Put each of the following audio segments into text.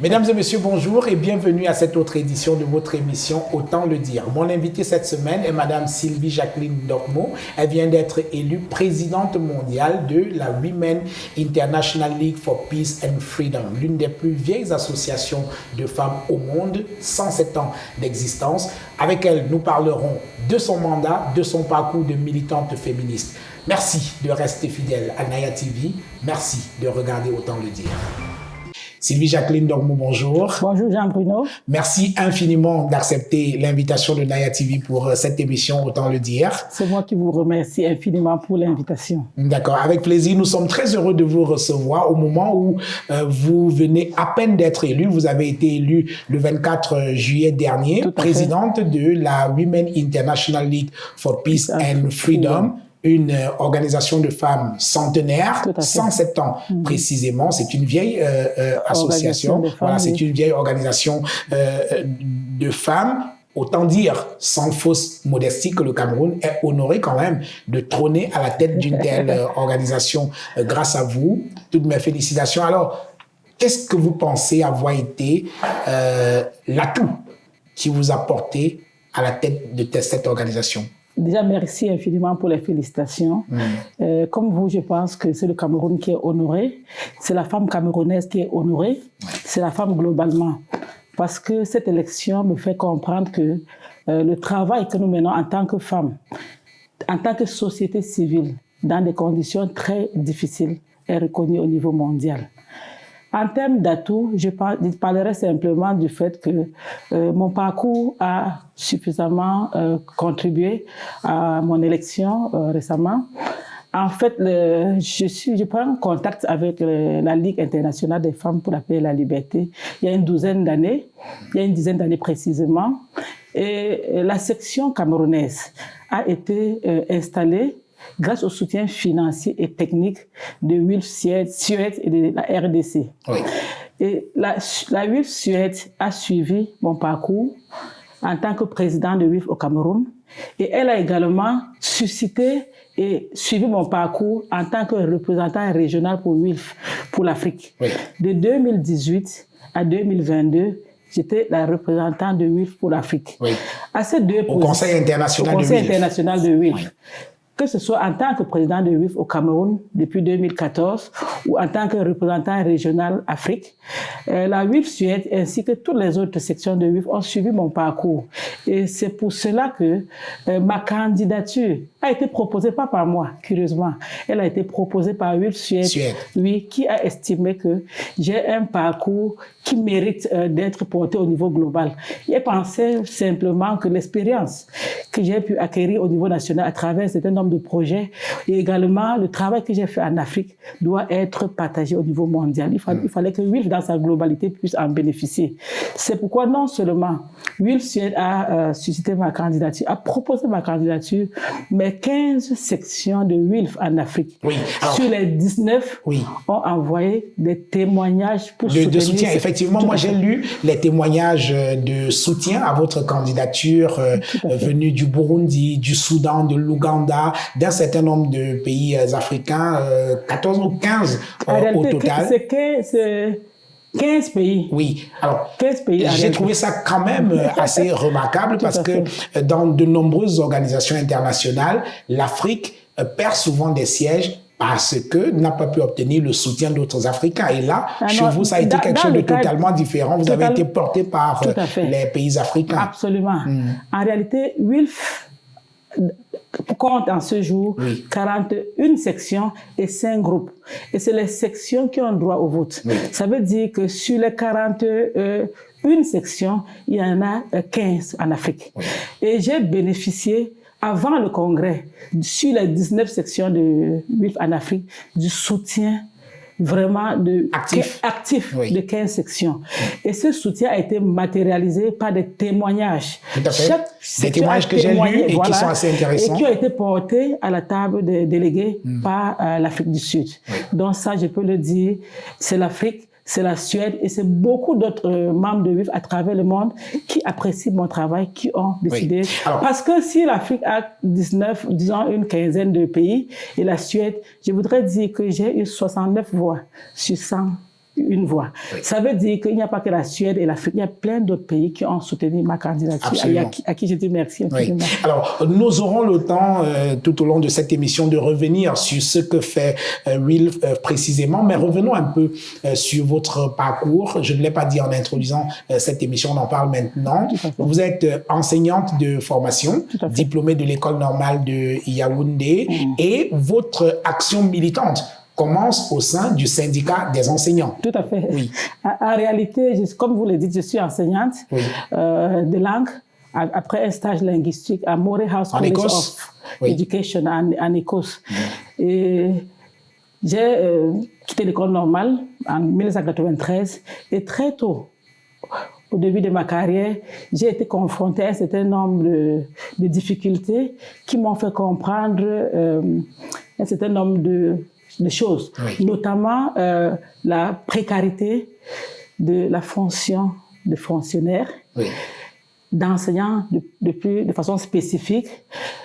Mesdames et messieurs, bonjour et bienvenue à cette autre édition de votre émission Autant le dire. Mon invitée cette semaine est Madame Sylvie Jacqueline Ndokmo. Elle vient d'être élue présidente mondiale de la Women International League for Peace and Freedom, l'une des plus vieilles associations de femmes au monde, 107 ans d'existence. Avec elle, nous parlerons de son mandat, de son parcours de militante féministe. Merci de rester fidèle à Naya TV. Merci de regarder Autant le dire. Sylvie Jacqueline Ndokmo, bonjour. Bonjour Jean-Bruno. Merci infiniment d'accepter l'invitation de Naya TV pour cette émission, Autant le dire. C'est moi qui vous remercie infiniment pour l'invitation. D'accord, avec plaisir. Nous sommes très heureux de vous recevoir au moment où vous venez à peine d'être élu. Vous avez été élu le 24 juillet dernier, présidente de la Women International League for Peace and Freedom. Une organisation de femmes centenaire, 107 ans précisément. C'est une vieille association. Voilà, c'est une vieille organisation de femmes. Autant dire, sans fausse modestie, que le Cameroun est honoré quand même de trôner à la tête d'une telle organisation grâce à vous. Toutes mes félicitations. Alors, qu'est-ce que vous pensez avoir été l'atout qui vous a porté à la tête de cette organisation? Déjà, merci infiniment pour les félicitations. Comme vous, je pense que c'est le Cameroun qui est honoré. C'est la femme camerounaise qui est honorée. C'est la femme globalement. Parce que cette élection me fait comprendre que le travail que nous menons en tant que femmes, en tant que société civile, dans des conditions très difficiles, est reconnu au niveau mondial. En termes d'atouts, je parlerai simplement du fait que mon parcours a suffisamment contribué à mon élection récemment. En fait, je prends contact avec la Ligue internationale des femmes pour la paix et la liberté il y a une dizaine d'années précisément. Et la section camerounaise a été installée grâce au soutien financier et technique de WILF Suède et de la RDC. Oui. Et la WILF Suède a suivi mon parcours en tant que président de WILF au Cameroun et elle a également suscité et suivi mon parcours en tant que représentant régional pour WILF pour l'Afrique. Oui. De 2018 à 2022, j'étais la représentante de WILF pour l'Afrique. Oui. À ces deux au Conseil international de WILF. Oui. Que ce soit en tant que président de WILF au Cameroun depuis 2014 ou en tant que représentant régional Afrique, la WILF Suède ainsi que toutes les autres sections de WILF ont suivi mon parcours. Et c'est pour cela que ma candidature a été proposée, pas par moi, curieusement. Elle a été proposée par WILF Suède, oui, qui a estimé que j'ai un parcours qui mérite d'être porté au niveau global. Il pensait simplement que l'expérience que j'ai pu acquérir au niveau national à travers un certain nombre de projets et également le travail que j'ai fait en Afrique doit être partagé au niveau mondial. Il fallait que WILF dans sa globalité puisse en bénéficier. C'est pourquoi non seulement WILF Suède a suscité ma candidature, a proposé ma candidature, mais 15 sections de WILF en Afrique, sur les 19, ont envoyé des témoignages pour de soutien. Effectivement, moi j'ai lu les témoignages de soutien à votre candidature venus du Burundi, du Soudan, de l'Ouganda, d'un certain nombre de pays africains, 14 ou 15 au total. C'est 15 pays. Oui, alors 15 pays. J'ai trouvé ça quand même assez remarquable parce que dans de nombreuses organisations internationales, l'Afrique perd souvent des sièges parce que n'a pas pu obtenir le soutien d'autres Africains. Et là, chez vous, ça a été quelque chose de totalement différent. Vous avez été porté par les pays africains. Absolument. En réalité, WILF compte en ce jour 41 sections et 5 groupes. Et c'est les sections qui ont droit au vote. Ça veut dire que sur les 41 sections, il y en a 15 en Afrique. Et j'ai bénéficié avant le congrès, sur les 19 sections de WILF en Afrique, du soutien vraiment actif de 15 sections. Et ce soutien a été matérialisé par des témoignages. Tout à fait. Des témoignages que j'ai lus et qui sont assez intéressants. Et qui ont été portés à la table des délégués par l'Afrique du Sud. Donc ça, je peux le dire, c'est l'Afrique, c'est la Suède et c'est beaucoup d'autres membres de WILF à travers le monde qui apprécient mon travail, qui ont décidé. Alors, parce que si l'Afrique a 19, disons une quinzaine de pays et la Suède, je voudrais dire que j'ai eu 69 voix sur 100 une voix. Oui. Ça veut dire qu'il n'y a pas que la Suède et l'Afrique, il y a plein d'autres pays qui ont soutenu ma candidature, à qui je dis merci. Oui. Alors, nous aurons le temps, tout au long de cette émission, de revenir sur ce que fait Will précisément, mais revenons un peu sur votre parcours. Je ne l'ai pas dit en introduisant cette émission, on en parle maintenant. Vous êtes enseignante de formation, diplômée de l'École normale de Yaoundé, et votre action militante commence au sein du syndicat des enseignants. Tout à fait. Oui. En réalité, comme vous le dites, je suis enseignante de langue après un stage linguistique à Morehouse College of Education en Écosse. Et j'ai quitté l'école normale en 1993 et très tôt, au début de ma carrière, j'ai été confrontée à un certain nombre de difficultés qui m'ont fait comprendre un certain nombre de choses, notamment la précarité de la fonction de fonctionnaire, d'enseignant de façon spécifique,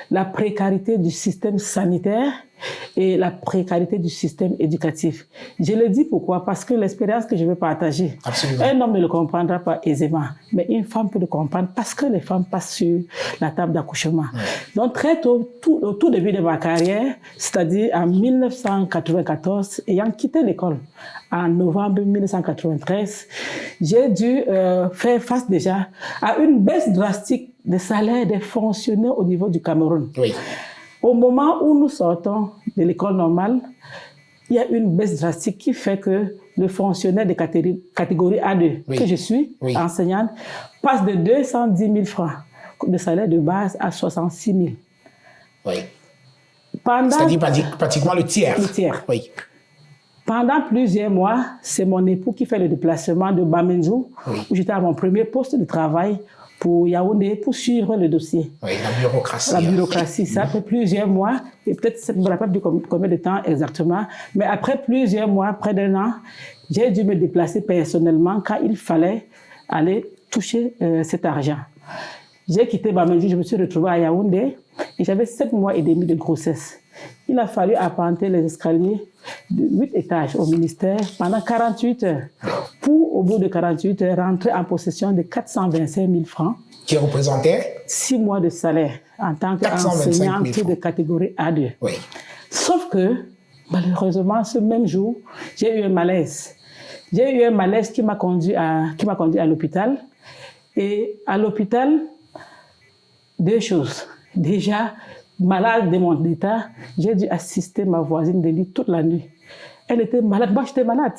la précarité du système sanitaire et la précarité du système éducatif. Je le dis pourquoi? Parce que l'expérience que je veux partager, un homme ne le comprendra pas aisément, mais une femme peut le comprendre parce que les femmes passent sur la table d'accouchement. Donc très tôt, au tout début de ma carrière, c'est-à-dire en 1994, ayant quitté l'école en novembre 1993, j'ai dû faire face déjà à une baisse drastique des salaires des fonctionnaires au niveau du Cameroun. Au moment où nous sortons de l'école normale, il y a une baisse drastique qui fait que le fonctionnaire de catégorie A2, que je suis, enseignante, passe de 210 000 francs de salaire de base à 66 000. C'est-à-dire pratiquement le tiers. Le tiers. Pendant plusieurs mois, c'est mon époux qui fait le déplacement de Bamenjou, où j'étais à mon premier poste de travail pour Yaoundé, pour suivre le dossier. La bureaucratie. La bureaucratie, ça fait plusieurs mois, et peut-être, je ne me rappelle plus combien de temps exactement, mais après plusieurs mois, près d'un an, j'ai dû me déplacer personnellement quand il fallait aller toucher cet argent. J'ai quitté Bamenjou, je me suis retrouvée à Yaoundé, et j'avais 7 mois et demi de grossesse. Il a fallu arpenter les escaliers de 8 étages au ministère pendant 48 heures pour, au bout de 48 heures, rentrer en possession de 425 000 francs. Qui représentait 6 mois de salaire en tant qu'enseignante de catégorie A2. Sauf que, malheureusement, ce même jour, j'ai eu un malaise. J'ai eu un malaise qui m'a conduit à l'hôpital. Et à l'hôpital, 2 choses. Déjà, malade de mon état, j'ai dû assister ma voisine de lit toute la nuit. Elle était malade, moi j'étais malade,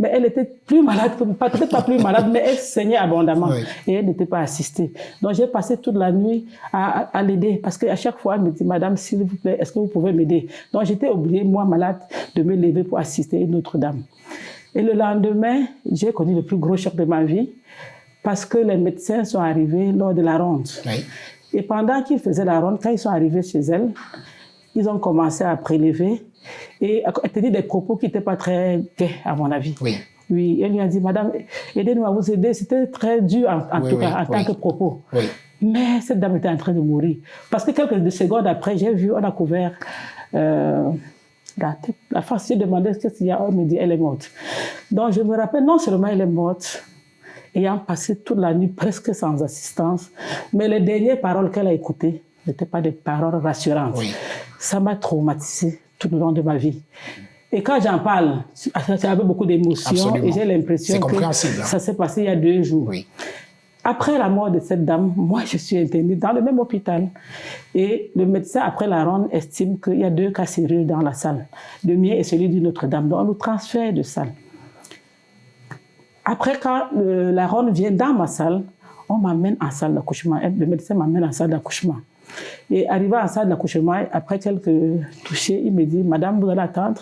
mais elle était plus malade, peut-être pas plus malade, mais elle saignait abondamment et elle n'était pas assistée. Donc j'ai passé toute la nuit à l'aider parce qu'à chaque fois elle me dit, madame, s'il vous plaît, est-ce que vous pouvez m'aider? Donc j'étais obligée, moi malade, de me lever pour assister une autre dame. Et le lendemain, j'ai connu le plus gros choc de ma vie parce que les médecins sont arrivés lors de la ronde. Et pendant qu'ils faisaient la ronde, quand ils sont arrivés chez elle, ils ont commencé à prélever et à tenir des propos qui n'étaient pas très gais, à mon avis. Oui, elle lui a dit, madame, aidez-nous à vous aider. C'était très dur, en tout cas, en tant que propos. Mais cette dame était en train de mourir. Parce que quelques secondes après, j'ai vu, on a couvert la face. J'ai demandé ce qu'il y a. On me dit, elle est morte. Donc, je me rappelle, non seulement elle est morte, ayant passé toute la nuit presque sans assistance, mais les dernières paroles qu'elle a écoutées n'étaient pas des paroles rassurantes. Ça m'a traumatisée tout le long de ma vie. Et quand j'en parle, j'avais beaucoup d'émotions et j'ai l'impression que ça s'est passé il y a 2 jours. Après la mort de cette dame, moi je suis internée dans le même hôpital. Et le médecin, après la ronde, estime qu'il y a 2 cas sérieux dans la salle. Le mien et celui d'une autre dame. Donc on nous transfère de salle. Après, quand la ronde vient dans ma salle, on m'amène en salle d'accouchement. Le médecin m'amène en salle d'accouchement. Et arrivé en salle d'accouchement, après quelques touchés, il me dit, madame, vous allez attendre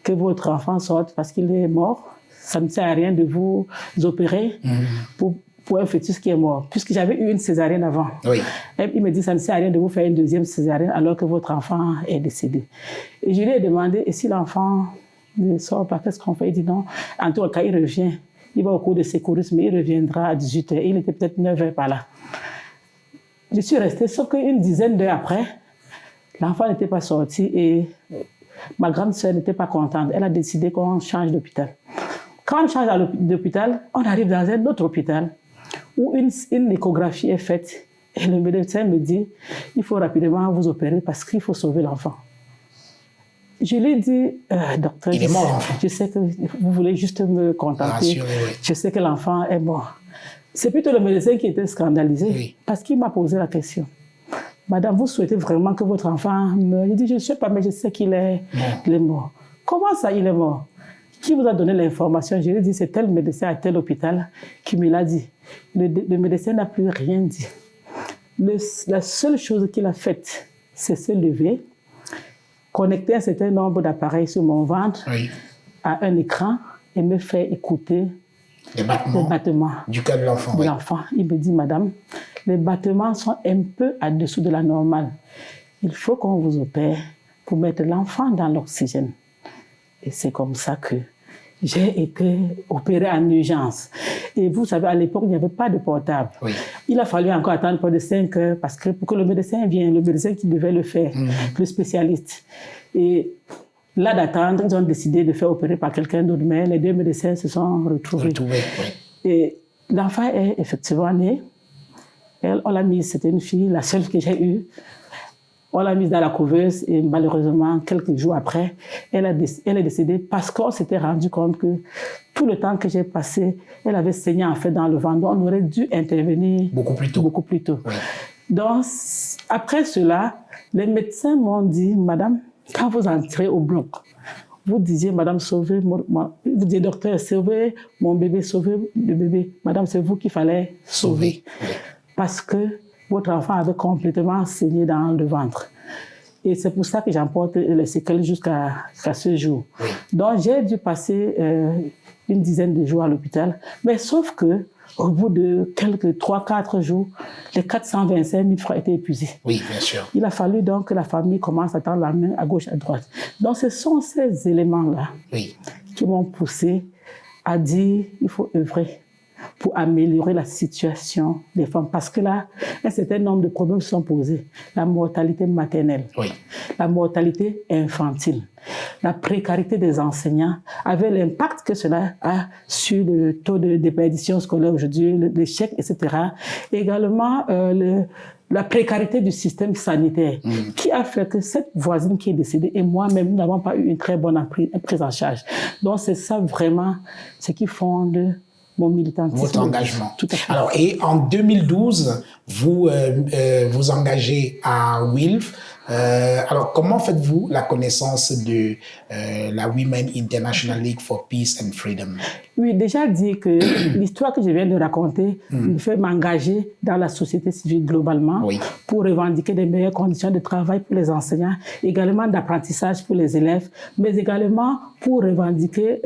que votre enfant sorte parce qu'il est mort. Ça ne sert à rien de vous opérer pour un fœtus qui est mort. Puisque j'avais eu une césarienne avant. Et il me dit, ça ne sert à rien de vous faire une 2e césarienne alors que votre enfant est décédé. Et je lui ai demandé, et si l'enfant ne sort pas, qu'est-ce qu'on fait? Il dit non. En tout cas, il revient. Il va au cours de secourisme, il reviendra à 18h. Il était peut-être 9h par là. Je suis restée, sauf qu'une dizaine d'heures après, l'enfant n'était pas sorti et ma grande sœur n'était pas contente. Elle a décidé qu'on change d'hôpital. Quand on change d'hôpital, on arrive dans un autre hôpital où une échographie est faite et le médecin me dit il faut rapidement vous opérer parce qu'il faut sauver l'enfant. Je lui ai dit, docteur, je sais que vous voulez juste me contenter. Je sais que l'enfant est mort. C'est plutôt le médecin qui était scandalisé parce qu'il m'a posé la question. Madame, vous souhaitez vraiment que votre enfant meure? Il dit, je ne sais pas, mais je sais qu'il est mort. Comment ça, il est mort? Qui vous a donné l'information? Je lui ai dit, c'est tel médecin à tel hôpital qui me l'a dit. Le médecin n'a plus rien dit. La seule chose qu'il a faite, c'est se lever, connecter un certain nombre d'appareils sur mon ventre à un écran et me faire écouter les battements du cœur de l'enfant. Il me dit, madame, les battements sont un peu en-dessous de la normale. Il faut qu'on vous opère pour mettre l'enfant dans l'oxygène. Et c'est comme ça que j'ai été opérée en urgence. Et vous savez, à l'époque, il n'y avait pas de portable. Il a fallu encore attendre près de 5 heures parce que pour que le médecin vienne, le médecin qui devait le faire, le spécialiste. Et là d'attendre, ils ont décidé de faire opérer par quelqu'un d'autre, mais les deux médecins se sont retrouvés. Et l'enfant est effectivement né. On l'a mise, c'était une fille, la seule que j'ai eue. On l'a mise dans la couveuse et malheureusement, quelques jours après, elle est décédée parce qu'on s'était rendu compte que tout le temps que j'ai passé, elle avait saigné en fait dans le ventre. On aurait dû intervenir beaucoup plus tôt. Donc, après cela, les médecins m'ont dit, madame, quand vous entrez au bloc, vous disiez, madame, sauvez vous disiez, docteur, sauvez mon bébé, sauvez le bébé. Madame, c'est vous qu'il fallait sauver. Parce que votre enfant avait complètement saigné dans le ventre. Et c'est pour ça que j'emporte les séquelles jusqu'à ce jour. Donc, j'ai dû passer une dizaine de jours à l'hôpital. Mais sauf que au bout de quelques 3-4 jours, les 425 000 francs étaient épuisés. Oui, bien sûr. Il a fallu donc que la famille commence à tendre la main à gauche, à droite. Donc, ce sont ces éléments-là qui m'ont poussé à dire qu'il faut œuvrer pour améliorer la situation des femmes. Parce que là, un certain nombre de problèmes se sont posés. La mortalité maternelle, la mortalité infantile, la précarité des enseignants, avec l'impact que cela a sur le taux de déperdition scolaire aujourd'hui, l'échec, etc. Et également, la précarité du système sanitaire qui a fait que cette voisine qui est décédée et moi-même, nous n'avons pas eu une très bonne prise en charge. Donc, c'est ça vraiment ce qui fonde mon militantisme. Votre engagement. Tout à fait. Alors, et en 2012, vous vous engagez à WILF. Alors, comment faites-vous la connaissance de la Women International League for Peace and Freedom? Oui, déjà dit que l'histoire que je viens de raconter me fait m'engager dans la société civile globalement pour revendiquer des meilleures conditions de travail pour les enseignants, également d'apprentissage pour les élèves, mais également pour revendiquer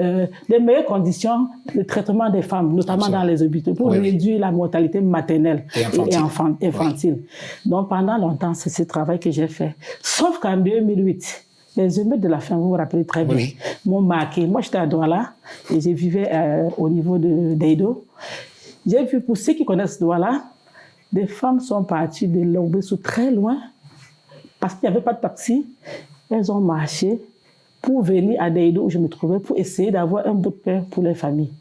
des meilleures conditions de traitement des femmes, notamment dans les hôpitaux, pour réduire la mortalité maternelle et infantile. Donc, pendant longtemps, c'est ce travail que j'ai fait. Sauf qu'en 2008, les émeutes de la faim, vous vous rappelez très bien, m'ont marqué. Moi, j'étais à Douala et je vivais au niveau d'Eido. J'ai vu, pour ceux qui connaissent Douala, des femmes sont parties de Lobessou très loin parce qu'il n'y avait pas de taxi. Elles ont marché pour venir à Deido où je me trouvais pour essayer d'avoir un bout de pain pour les familles.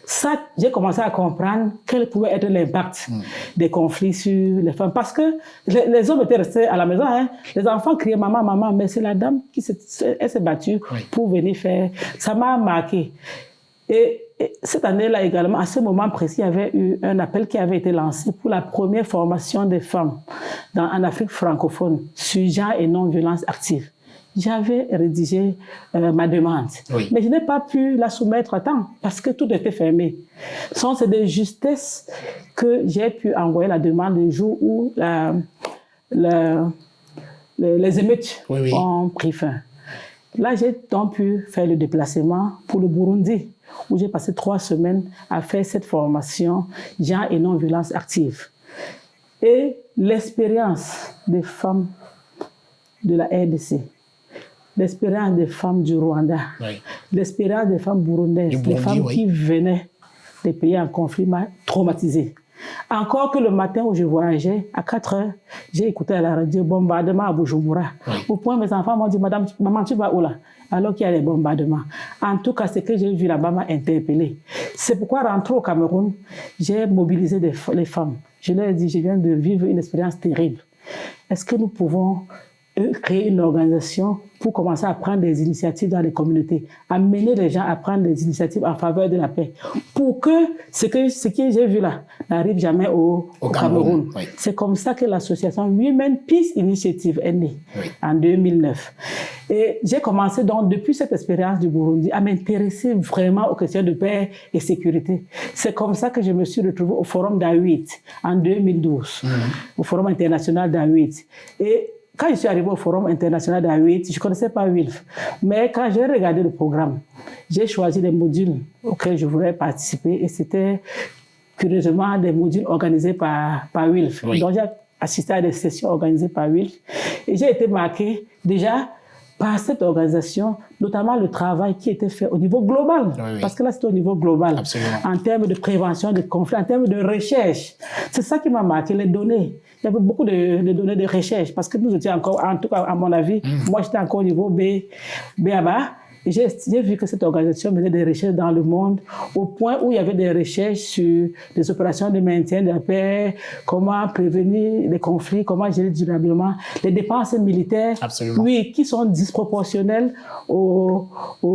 Ça, j'ai commencé à comprendre quel pouvait être l'impact des conflits sur les femmes. Parce que les hommes étaient restés à la maison. Les enfants criaient « maman, maman », mais c'est la dame qui s'est battue pour venir faire. Ça m'a marqué. Et cette année-là également, à ce moment précis, il y avait eu un appel qui avait été lancé pour la première formation des femmes en Afrique francophone sur genre et non-violence active. J'avais rédigé ma demande, mais je n'ai pas pu la soumettre à temps parce que tout était fermé. C'est de justesse que j'ai pu envoyer la demande le jour où les émeutes ont pris fin. Là, j'ai donc pu faire le déplacement pour le Burundi, où j'ai passé 3 semaines à faire cette formation genre et non-violence active. Et l'expérience des femmes de la RDC, l'expérience des femmes du Rwanda, l'expérience des femmes burundaises, des femmes qui venaient des pays en conflit m'a traumatisée. Encore que le matin où je voyageais, à 4 heures, j'ai écouté à la radio bombardement à Bujumbura. Au point où mes enfants m'ont dit, Madame, maman, tu vas où là? Alors qu'il y a des bombardements. En tout cas, ce que j'ai vu là-bas m'a interpellée. C'est pourquoi, rentré au Cameroun, j'ai mobilisé les femmes. Je leur ai dit, je viens de vivre une expérience terrible. Est-ce que nous pouvons créer une organisation pour commencer à prendre des initiatives dans les communautés, amener les gens à prendre des initiatives en faveur de la paix, pour que ce que j'ai vu là n'arrive jamais au Cameroun. Oui. C'est comme ça que l'association Women Peace Initiative est née en 2009. Et j'ai commencé donc, depuis cette expérience du Burundi, à m'intéresser vraiment aux questions de paix et sécurité. C'est comme ça que je me suis retrouvée au Forum d'A8 en 2012, au Forum international d'A8. Et quand je suis arrivée au Forum international d'A8, je ne connaissais pas WILF. Mais quand j'ai regardé le programme, j'ai choisi les modules auxquels je voulais participer. Et c'était curieusement des modules organisés par WILF. Oui. Donc j'ai assisté à des sessions organisées par WILF. Et j'ai été marquée déjà par cette organisation, notamment le travail qui était fait au niveau global. Oui. Parce que là, c'était au niveau global. Absolument. En termes de prévention des conflits, en termes de recherche. C'est ça qui m'a marqué, les données. Il y avait beaucoup de données de recherche parce que nous étions encore, en tout cas à mon avis, moi j'étais encore au niveau BABA. Et j'ai vu que cette organisation menait des recherches dans le monde au point où il y avait des recherches sur des opérations de maintien de la paix, comment prévenir les conflits, comment gérer durablement les dépenses militaires, absolument, oui, qui sont disproportionnelles aux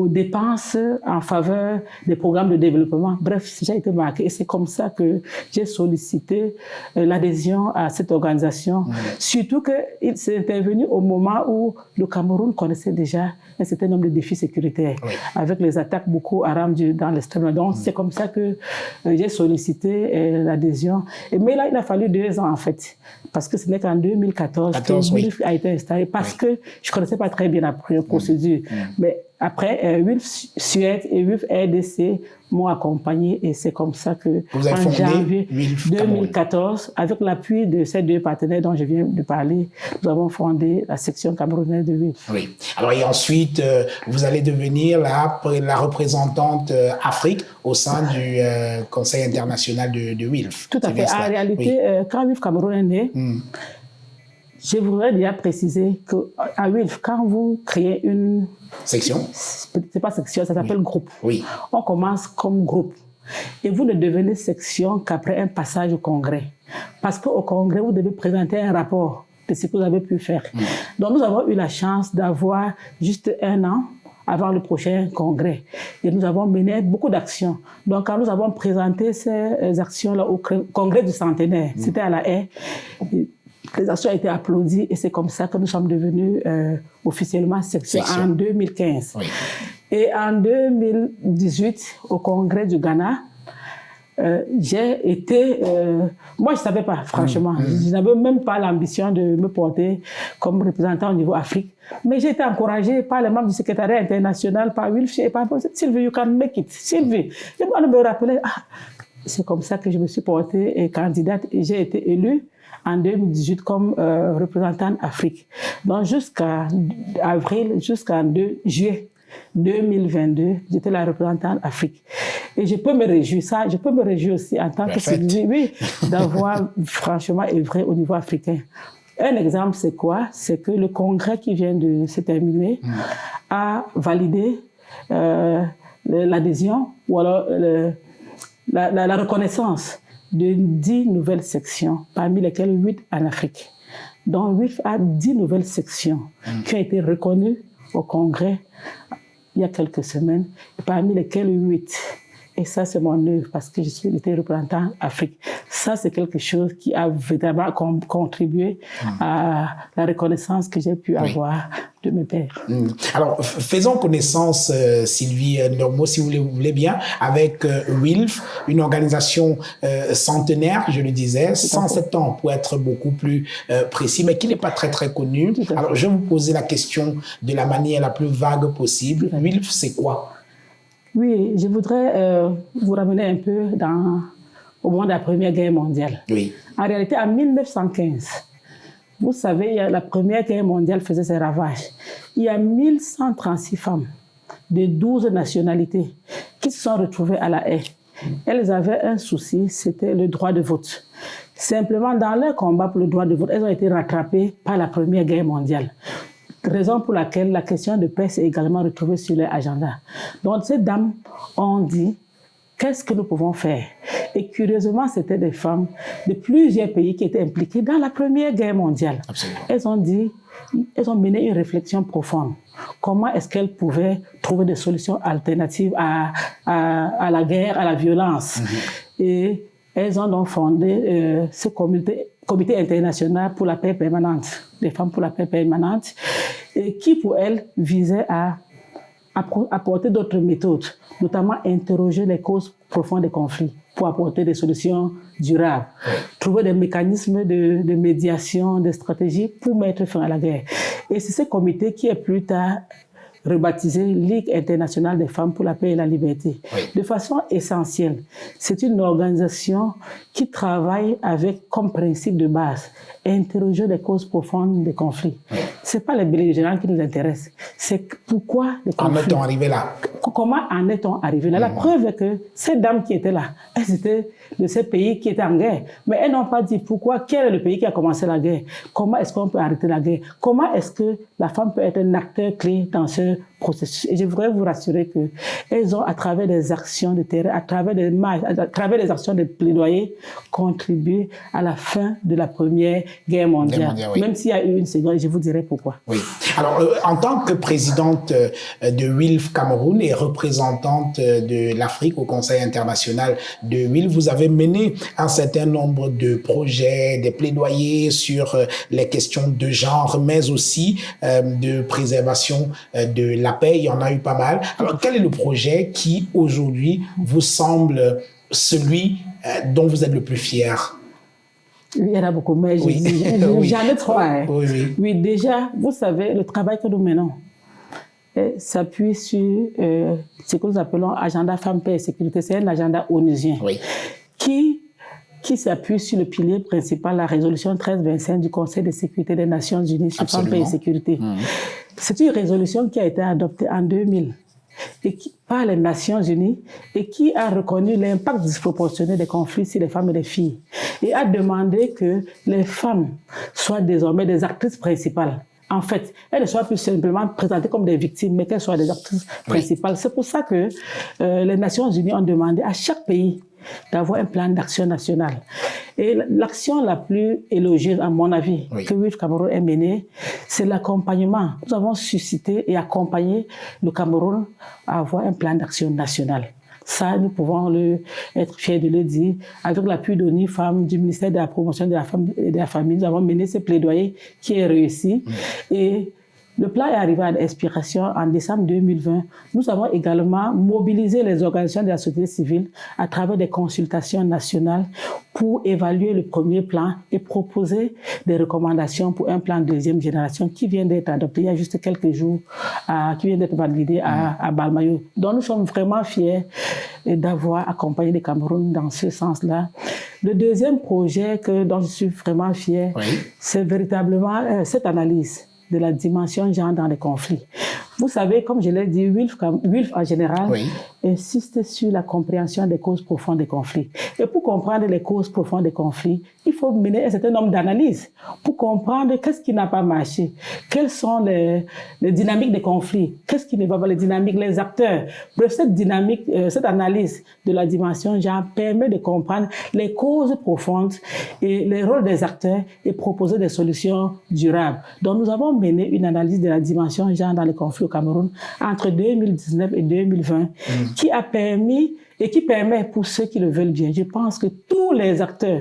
dépenses en faveur des programmes de développement. Bref, j'ai été marqué et c'est comme ça que j'ai sollicité l'adhésion à cette organisation. Surtout qu'il s'est intervenu au moment où le Cameroun connaissait déjà un certain nombre de défis sécuritaires, avec les attaques Boko Haram dans l'extrême. Donc, c'est comme ça que j'ai sollicité l'adhésion. Mais là, il a fallu 2 ans, en fait, parce que ce n'est qu'en 2014 que WILF a été installé, parce que je ne connaissais pas très bien la procédure. Mais après, WILF Suède et WILF RDC m'ont accompagné et c'est comme ça que, en janvier 2014, avec l'appui de ces 2 partenaires dont je viens de parler, nous avons fondé la section camerounaise de WILF. Oui. Alors, et ensuite, vous allez devenir la représentante Afrique au sein du Conseil international de WILF. Tout à fait. En réalité, quand WILF Cameroun est né, je voudrais déjà préciser qu'à WILF, quand vous créez une section, c'est pas section, ça s'appelle groupe. Oui. On commence comme groupe. Et vous ne devenez section qu'après un passage au congrès. Parce qu'au congrès, vous devez présenter un rapport de ce que vous avez pu faire. Donc nous avons eu la chance d'avoir juste 1 an avant le prochain congrès. Et nous avons mené beaucoup d'actions. Donc quand nous avons présenté ces actions-là au congrès du centenaire, c'était à La Haye, les actions ont été applaudies et c'est comme ça que nous sommes devenus officiellement section en 2015. Oui. Et en 2018, au congrès du Ghana, j'ai été... moi, je ne savais pas, franchement. Je n'avais même pas l'ambition de me porter comme représentant au niveau Afrique. Mais j'ai été encouragée par les membres du secrétariat international, par WILF et par Sylvie, you can make it. Sylvie, je me rappelais, c'est comme ça que je me suis portée candidate et j'ai été élue en 2018 comme représentante Afrique. Donc jusqu'à avril, jusqu'en juillet 2022, j'étais la représentante Afrique. Et je peux me réjouir, je peux me réjouir aussi en tant que Sylvie, oui, d'avoir franchement œuvré au niveau africain. Un exemple, c'est quoi? C'est que le congrès qui vient de se terminer a validé l'adhésion ou alors la reconnaissance de 10 nouvelles sections, parmi lesquelles 8 en Afrique. Donc, WILF a 10 nouvelles sections qui ont été reconnues au Congrès il y a quelques semaines, parmi lesquelles 8. Et ça, c'est mon œuvre parce que je suis représentant Afrique. Ça, c'est quelque chose qui a vraiment contribué à la reconnaissance que j'ai pu avoir de mes pairs. Alors, faisons connaissance, Sylvie Normo, si vous voulez bien, avec WILF, une organisation centenaire, je le disais, 107 ans pour être beaucoup plus précis, mais qui n'est pas très, très connue. Alors, je vais vous poser la question de la manière la plus vague possible. WILF, c'est quoi? Oui, je voudrais vous ramener un peu au moment de la Première Guerre mondiale. Oui. En réalité, en 1915, vous savez, la Première Guerre mondiale faisait ses ravages. Il y a 1136 femmes de 12 nationalités qui se sont retrouvées à La Haye. elles avaient un souci, c'était le droit de vote. Simplement, dans leur combat pour le droit de vote, elles ont été rattrapées par la Première Guerre mondiale. Raison pour laquelle la question de paix s'est également retrouvée sur leur agenda. Donc, ces dames ont dit, qu'est-ce que nous pouvons faire? Et curieusement, c'était des femmes de plusieurs pays qui étaient impliquées dans la Première Guerre mondiale. Absolument. Elles ont mené une réflexion profonde. Comment est-ce qu'elles pouvaient trouver des solutions alternatives à la guerre, à la violence? Et elles ont donc fondé ce comité international pour la paix permanente, des femmes pour la paix permanente, et qui pour elles visait à apporter d'autres méthodes, notamment interroger les causes profondes des conflits pour apporter des solutions durables, trouver des mécanismes de médiation, des stratégies pour mettre fin à la guerre. Et c'est ce comité qui est plus tard rebaptisé Ligue internationale des femmes pour la paix et la liberté. De façon essentielle, c'est une organisation qui travaille avec comme principe de base interroger les causes profondes des conflits. Ce n'est pas les belligérants qui nous intéressent, c'est pourquoi les conflits. En est-on arrivé là? Comment en est-on arrivé là? La preuve est que ces dames qui étaient là, elles étaient de ces pays qui étaient en guerre. Mais elles n'ont pas dit pourquoi, quel est le pays qui a commencé la guerre? Comment est-ce qu'on peut arrêter la guerre? Comment est-ce que la femme peut être un acteur clé dans ce processus? Et je voudrais vous rassurer qu'elles ont, à travers des actions de terrain, à travers des marches, à travers des actions de plaidoyer, contribué à la fin de la Première Guerre mondiale. Même s'il y a eu une seconde, je vous dirai pourquoi. Oui. Alors, en tant que présidente de WILF Cameroun et représentante de l'Afrique au Conseil international de WILF, vous avez mené un certain nombre de projets, des plaidoyers sur les questions de genre, mais aussi de préservation de la paix. Il y en a eu pas mal. Alors, quel est le projet qui, aujourd'hui, vous semble celui dont vous êtes le plus fier? Il y en a beaucoup, mais j'en ai trois. Hein. Oui, déjà, vous savez, le travail que nous menons s'appuie sur ce que nous appelons Agenda Femmes, Paix et Sécurité. C'est un agenda onusien qui s'appuie sur le pilier principal, la résolution 1325 du Conseil de sécurité des Nations Unies sur Femmes, Paix et Sécurité. C'est une résolution qui a été adoptée en 2000 par les Nations Unies et qui a reconnu l'impact disproportionné des conflits sur les femmes et les filles et a demandé que les femmes soient désormais des actrices principales. En fait, elles ne soient plus simplement présentées comme des victimes, mais qu'elles soient des actrices principales. C'est pour ça que les Nations Unies ont demandé à chaque pays d'avoir un plan d'action national. Et l'action la plus élogieuse, à mon avis, que WILF Cameroun a menée, c'est l'accompagnement. Nous avons suscité et accompagné le Cameroun à avoir un plan d'action national. Ça, nous pouvons être fiers de le dire. Avec l'appui d'ONU Femmes, du ministère de la Promotion de la Femme et de la Famille, nous avons mené ce plaidoyer qui est réussi. Et le plan est arrivé à l'expiration en décembre 2020. Nous avons également mobilisé les organisations de la société civile à travers des consultations nationales pour évaluer le premier plan et proposer des recommandations pour un plan de deuxième génération qui vient d'être adopté il y a juste quelques jours, qui vient d'être validé à Balmayo. Donc nous sommes vraiment fiers d'avoir accompagné le Cameroun dans ce sens-là. Le deuxième projet dont je suis vraiment fier, c'est véritablement cette analyse de la dimension genre dans les conflits. Vous savez, comme je l'ai dit, WILF en général insiste sur la compréhension des causes profondes des conflits. Et pour comprendre les causes profondes des conflits, il faut mener un certain nombre d'analyses pour comprendre qu'est-ce qui n'a pas marché, quelles sont les dynamiques des conflits, qu'est-ce qui ne va pas, les dynamiques, les acteurs. Bref, cette dynamique, cette analyse de la dimension genre permet de comprendre les causes profondes et les rôles des acteurs et proposer des solutions durables. Donc, nous avons mené une analyse de la dimension genre dans les conflits au Cameroun entre 2019 et 2020 qui a permis et qui permet pour ceux qui le veulent bien. Je pense que tous les acteurs,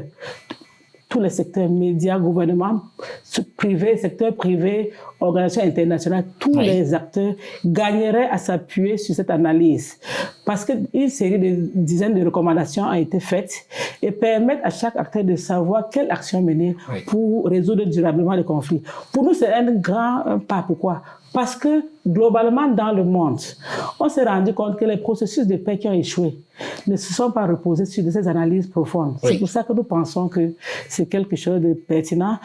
tous les secteurs, médias, gouvernements, privés, secteur privé, organisations internationales, tous les acteurs gagneraient à s'appuyer sur cette analyse. Parce qu'une série de dizaines de recommandations a été faites et permettent à chaque acteur de savoir quelle action mener pour résoudre durablement les conflits. Pour nous, c'est un grand pas. Pourquoi? Parce que globalement dans le monde, on s'est rendu compte que les processus de paix qui ont échoué ne se sont pas reposés sur ces analyses profondes. Oui. C'est pour ça que nous pensons que c'est quelque chose de pertinent.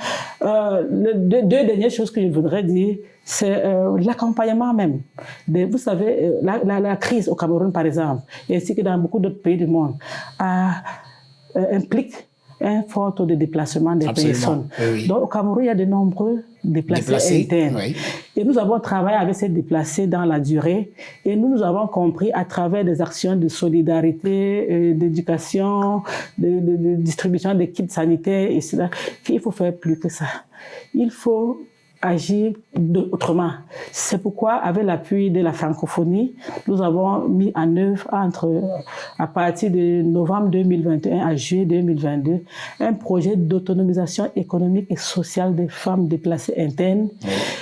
Deux dernières choses que je voudrais dire, c'est l'accompagnement même. Vous savez, la crise au Cameroun, par exemple, ainsi que dans beaucoup d'autres pays du monde, implique un fort taux de déplacement des personnes. Oui. Donc, au Cameroun, il y a de nombreux déplacés internes. Oui. Et nous avons travaillé avec ces déplacés dans la durée et nous avons compris à travers des actions de solidarité, d'éducation, de distribution des kits sanitaires, et cela, qu'il faut faire plus que ça. Il faut agir autrement. C'est pourquoi, avec l'appui de la francophonie, nous avons mis en œuvre à partir de novembre 2021 à juillet 2022, un projet d'autonomisation économique et sociale des femmes déplacées internes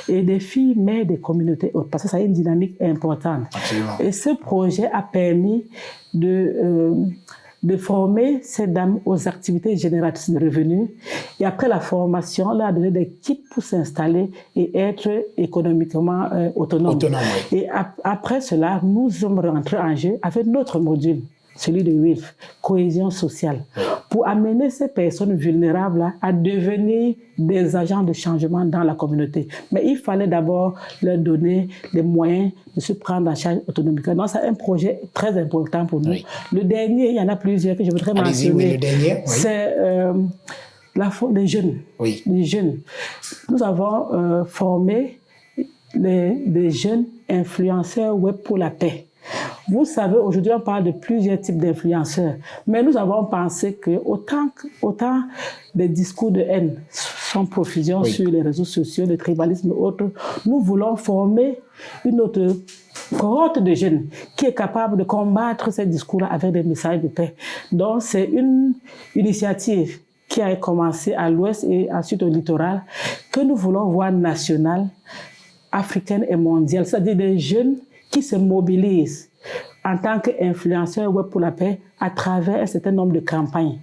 et des filles mères des communautés hautes, parce que ça a une dynamique importante. Absolument. Et ce projet a permis de former ces dames aux activités génératrices de revenus. Et après la formation, on leur a donné des kits pour s'installer et être économiquement autonomes. Et après cela, nous sommes rentrés en jeu avec notre module, celui de WILF, cohésion sociale, pour amener ces personnes vulnérables à devenir des agents de changement dans la communauté. Mais il fallait d'abord leur donner les moyens de se prendre en charge autonomiquement. Donc, c'est un projet très important pour nous. Oui. Le dernier, il y en a plusieurs que je voudrais mentionner. Oui, le dernier, c'est les jeunes. Oui. Les jeunes. Nous avons formé des jeunes influenceurs web pour la paix. Vous savez, aujourd'hui, on parle de plusieurs types d'influenceurs, mais nous avons pensé que autant des discours de haine sont profusion sur les réseaux sociaux, le tribalisme et autres, nous voulons former une autre cohorte de jeunes qui est capable de combattre ces discours-là avec des messages de paix. Donc, c'est une initiative qui a commencé à l'ouest et ensuite au littoral, que nous voulons voir nationale, africaine et mondiale, c'est-à-dire des jeunes qui se mobilisent en tant qu'influenceurs web pour la paix à travers un certain nombre de campagnes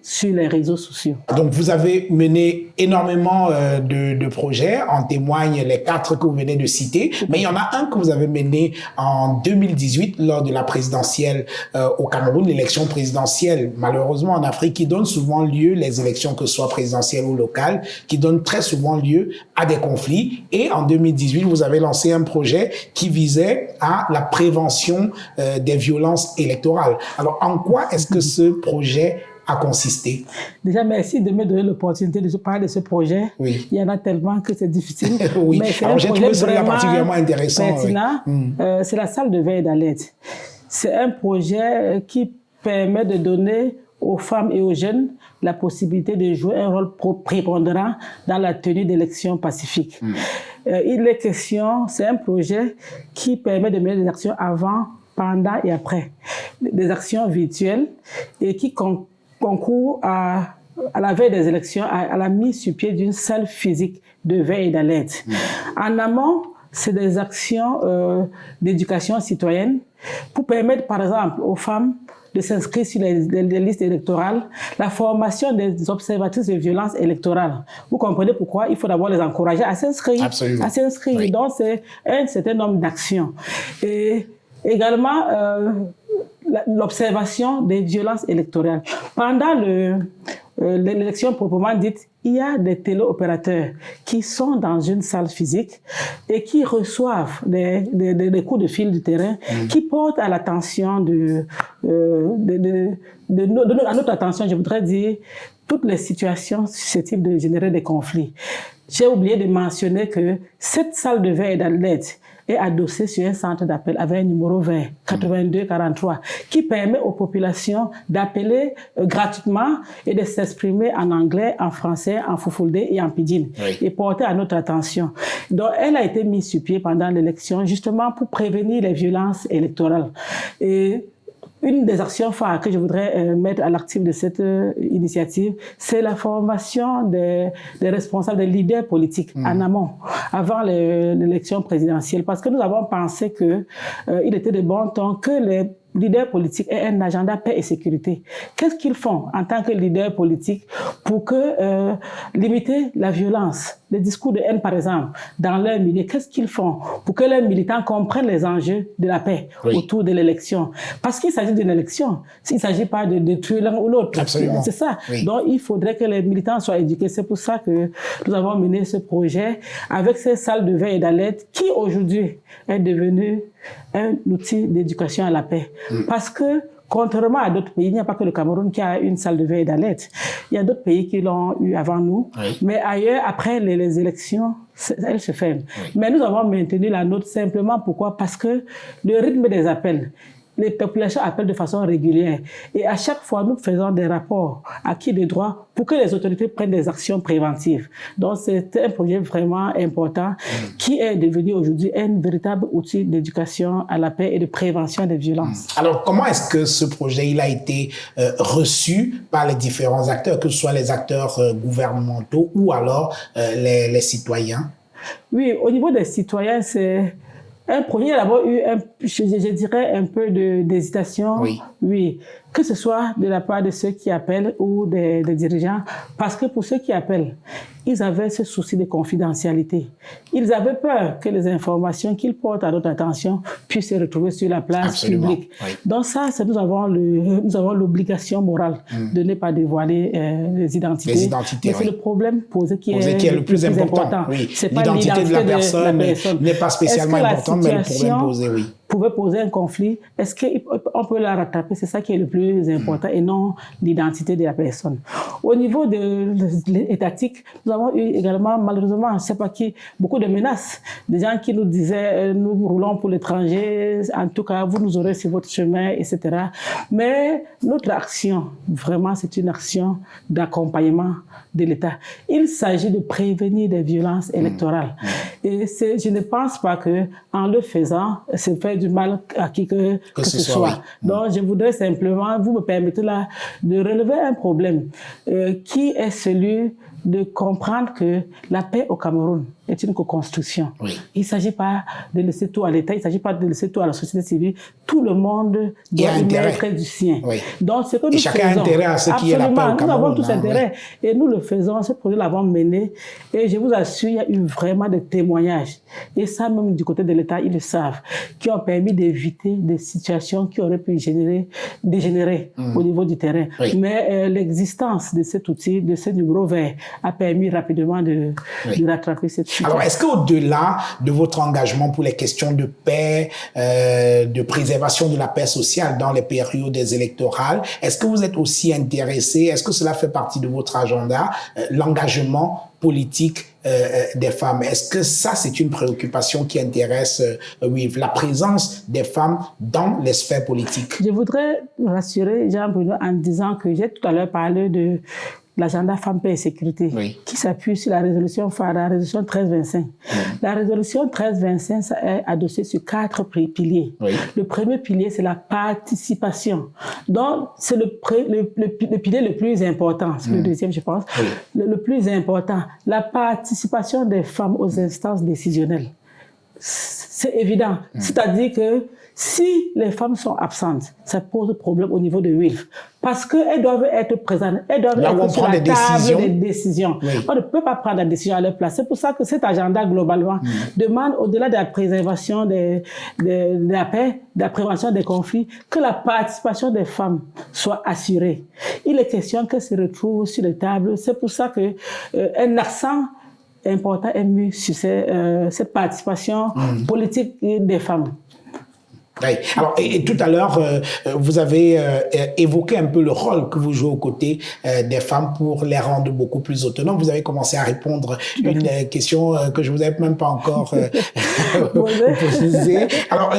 sur les réseaux sociaux. Donc, vous avez mené énormément de projets, en témoignent les 4 que vous venez de citer, mais il y en a un que vous avez mené en 2018 lors de la présidentielle au Cameroun, l'élection présidentielle, malheureusement en Afrique, qui donne souvent lieu, les élections que ce soit présidentielles ou locales, qui donnent très souvent lieu à des conflits. Et en 2018, vous avez lancé un projet qui visait à la prévention des violences électorales. Alors, en quoi est-ce que ce projet a consisté? Déjà, merci de me donner l'opportunité de parler de ce projet. Oui. Il y en a tellement que c'est difficile. Oui. Mais c'est alors, j'ai trouvé celui-là particulièrement intéressant. Pertinent. Oui. C'est la salle de veille d'alerte. C'est un projet qui permet de donner aux femmes et aux jeunes la possibilité de jouer un rôle prépondérant dans la tenue d'élections pacifiques. Il est question, c'est un projet qui permet de mener des actions avant, pendant et après. Des actions virtuelles et qui concourent à la veille des élections, à la mise sur pied d'une salle physique de veille et d'alerte. En amont, c'est des actions d'éducation citoyenne pour permettre, par exemple, aux femmes de s'inscrire sur les listes électorales, la formation des observatrices de violences électorales. Vous comprenez pourquoi il faut d'abord les encourager à s'inscrire. Absolument. À s'inscrire. Oui. Donc, c'est un certain nombre d'actions. Et également, l'observation des violences électorales. Pendant l'élection proprement dite, il y a des téléopérateurs qui sont dans une salle physique et qui reçoivent des coups de fil du terrain qui portent à l'attention à notre attention, je voudrais dire, toutes les situations susceptibles de générer des conflits. J'ai oublié de mentionner que cette salle de veille d'alerte est adossée sur un centre d'appel avec un numéro vert 8243 qui permet aux populations d'appeler gratuitement et de s'exprimer en anglais, en français, en Fulfulde et en Pidgin et porter à notre attention. Donc, elle a été mise sur pied pendant l'élection justement pour prévenir les violences électorales. Et une des actions phares que je voudrais mettre à l'actif de cette initiative, c'est la formation des responsables, des leaders politiques en amont, avant l'élection présidentielle, parce que nous avons pensé que il était de bon ton que les leaders politiques aient un agenda paix et sécurité. Qu'est-ce qu'ils font en tant que leaders politiques pour limiter la violence les discours de haine, par exemple, dans leur milieu, qu'est-ce qu'ils font pour que leurs militants comprennent les enjeux de la paix autour de l'élection? Parce qu'il s'agit d'une élection. Il ne s'agit pas de détruire l'un ou l'autre. Absolument. C'est ça. Donc, il faudrait que les militants soient éduqués. C'est pour ça que nous avons mené ce projet avec ces salles de veille et d'alerte qui, aujourd'hui, est devenu un outil d'éducation à la paix. Parce que, contrairement à d'autres pays, il n'y a pas que le Cameroun qui a une salle de veille et d'alerte. Il y a d'autres pays qui l'ont eu avant nous. Mais ailleurs, après les élections, elles se ferment. Mais nous avons maintenu la nôtre simplement. Pourquoi? Parce que le rythme des appels, les populations appellent de façon régulière. Et à chaque fois, nous faisons des rapports acquis de droit pour que les autorités prennent des actions préventives. Donc, c'est un projet vraiment important qui est devenu aujourd'hui un véritable outil d'éducation à la paix et de prévention des violences. Alors, comment est-ce que ce projet il a été reçu par les différents acteurs, que ce soit les acteurs gouvernementaux ou alors les citoyens? Oui, au niveau des citoyens, c'est un projet. Il y a d'abord eu, je dirais, un peu d'hésitation. Oui. Que ce soit de la part de ceux qui appellent ou des dirigeants. Parce que pour ceux qui appellent, ils avaient ce souci de confidentialité. Ils avaient peur que les informations qu'ils portent à notre attention puissent se retrouver sur la place publique. Donc ça, nous avons l'obligation morale de ne pas dévoiler les identités. Mais c'est le problème posé qui est le plus important. C'est pas l'identité de la personne n'est pas spécialement importante, mais le problème posé, pouvait poser un conflit, est-ce qu'on peut la rattraper? C'est ça qui est le plus important et non l'identité de la personne. Au niveau de l'étatique, nous avons eu également, malheureusement, je ne sais pas qui, beaucoup de menaces. Des gens qui nous disaient, nous roulons pour l'étranger, en tout cas, vous nous aurez sur votre chemin, etc. Mais notre action, vraiment, c'est une action d'accompagnement de l'État. Il s'agit de prévenir des violences électorales. Et je ne pense pas qu'en le faisant, c'est faire du mal à qui que ce soit. Donc, je voudrais simplement, vous me permettez là, de relever un problème qui est celui de comprendre que la paix au Cameroun est une co-construction. Il ne s'agit pas de laisser tout à l'État, il ne s'agit pas de laisser tout à la société civile. Tout le monde doit y mettre du sien. Donc, ce que nous chacun a intérêt à ce qui est la paix au Cameroun. Nous avons tous intérêt. Et nous le faisons, ce projet l'avons mené. Et je vous assure, il y a eu vraiment des témoignages. Et ça, même du côté de l'État, ils le savent, qui ont permis d'éviter des situations qui auraient pu dégénérer au niveau du terrain. Mais l'existence de cet outil, de ce numéro vert, a permis rapidement de rattraper cette situation. Alors, est-ce qu'au-delà de votre engagement pour les questions de paix, de préservation de la paix sociale dans les périodes électorales, est-ce que vous êtes aussi intéressé, est-ce que cela fait partie de votre agenda, l'engagement politique des femmes? Est-ce que ça, c'est une préoccupation qui intéresse la présence des femmes dans les sphères politiques? Je voudrais rassurer Jean-Bruno en disant que j'ai tout à l'heure parlé de l'agenda Femmes, Paix et Sécurité, qui s'appuie sur la résolution phare, la résolution 1325. La résolution 1325 ça est adossée sur 4 piliers. Le premier pilier, c'est la participation. Donc, c'est le pilier le plus important. C'est le deuxième, je pense. Le plus important, la participation des femmes aux instances décisionnelles. C'est évident. C'est-à-dire que si les femmes sont absentes, ça pose problème au niveau de WILF. Parce qu'elles doivent être présentes, elles doivent être sur la table des décisions. On ne peut pas prendre la décision à leur place. C'est pour ça que cet agenda, globalement, demande, au-delà de la préservation de la paix, de la prévention des conflits, que la participation des femmes soit assurée. Il est question qu'elles se retrouvent sur les tables. C'est pour ça qu'un accent important est mis sur cette participation politique des femmes. Alors, et tout à l'heure, vous avez évoqué un peu le rôle que vous jouez aux côtés des femmes pour les rendre beaucoup plus autonomes. Vous avez commencé à répondre à une question que je vous avais même pas encore posée. Alors,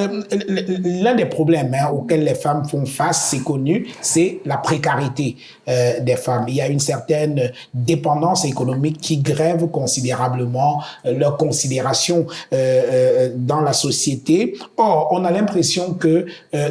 l'un des problèmes auxquels les femmes font face, c'est connu, c'est la précarité des femmes. Il y a une certaine dépendance économique qui grève considérablement leur considération dans la société. Or, on a l'impression que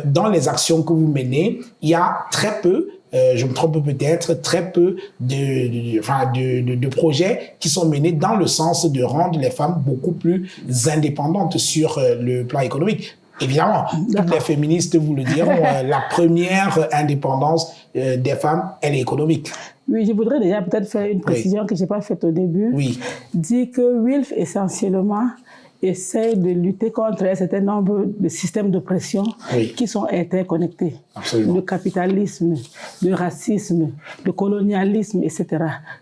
dans les actions que vous menez, il y a très peu, je me trompe peut-être, très peu de projets qui sont menés dans le sens de rendre les femmes beaucoup plus indépendantes sur le plan économique. Évidemment, toutes les féministes vous le diront, la première indépendance des femmes, elle est économique. Oui, je voudrais déjà peut-être faire une précision que je n'ai pas faite au début. Oui. Dire que WILF, essentiellement, essaie de lutter contre un certain nombre de systèmes d'oppression qui sont interconnectés. Absolument. Le capitalisme, le racisme, le colonialisme, etc.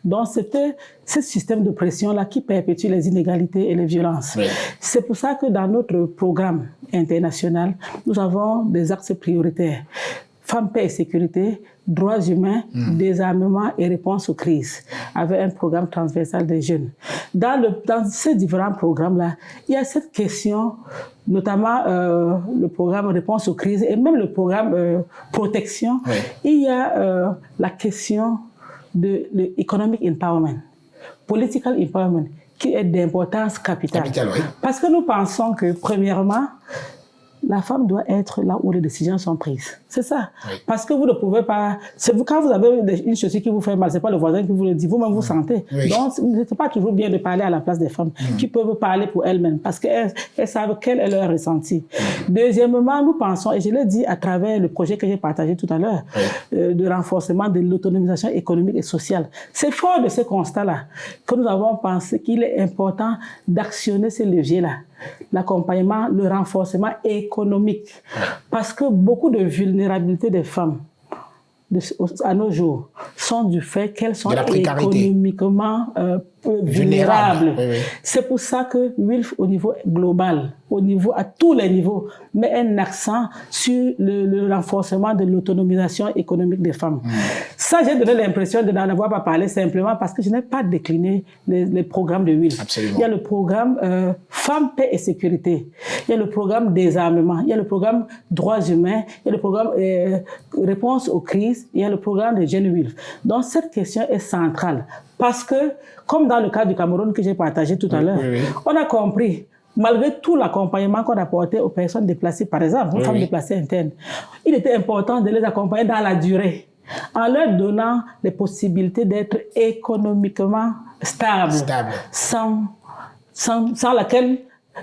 Donc, c'était ce système d'oppression-là qui perpétue les inégalités et les violences. Oui. C'est pour ça que dans notre programme international, nous avons des axes prioritaires. Femmes, paix et sécurité, droits humains, désarmement et réponse aux crises, avec un programme transversal des jeunes. Dans ces différents programmes-là, il y a cette question, notamment le programme réponse aux crises et même le programme protection. Oui. Il y a la question de l'economic empowerment, political empowerment, qui est d'importance capitale. Oui. Parce que nous pensons que, premièrement, la femme doit être là où les décisions sont prises. C'est ça. Oui. Parce que vous ne pouvez pas... Quand vous avez une chaussure qui vous fait mal, ce n'est pas le voisin qui vous le dit, vous-même vous sentez. Oui. Donc, ce n'est pas toujours bien de parler à la place des femmes qui peuvent parler pour elles-mêmes parce qu'elles savent quel est leur ressenti. Deuxièmement, nous pensons, et je l'ai dit à travers le projet que j'ai partagé tout à l'heure, de renforcement de l'autonomisation économique et sociale. C'est fort de ce constat-là que nous avons pensé qu'il est important d'actionner ces leviers-là. L'accompagnement, le renforcement économique. Parce que beaucoup de vulnérabilités des femmes à nos jours sont du fait qu'elles sont économiquement vulnérables. Oui, oui. C'est pour ça que WILF, au niveau global, à tous les niveaux, met un accent sur le renforcement de l'autonomisation économique des femmes. Ça, j'ai donné l'impression de n'en avoir pas parlé simplement parce que je n'ai pas décliné les programmes de WILF. Absolument. Il y a le programme Femmes, paix et sécurité. Il y a le programme désarmement. Il y a le programme droits humains. Il y a le programme réponse aux crises. Il y a le programme de Jeunes WILF. Donc, cette question est centrale parce que, comme dans le cas du Cameroun que j'ai partagé tout à l'heure, on a compris, malgré tout l'accompagnement qu'on apportait aux personnes déplacées, par exemple, aux femmes déplacées internes, il était important de les accompagner dans la durée, en leur donnant les possibilités d'être économiquement stables. Sans laquelle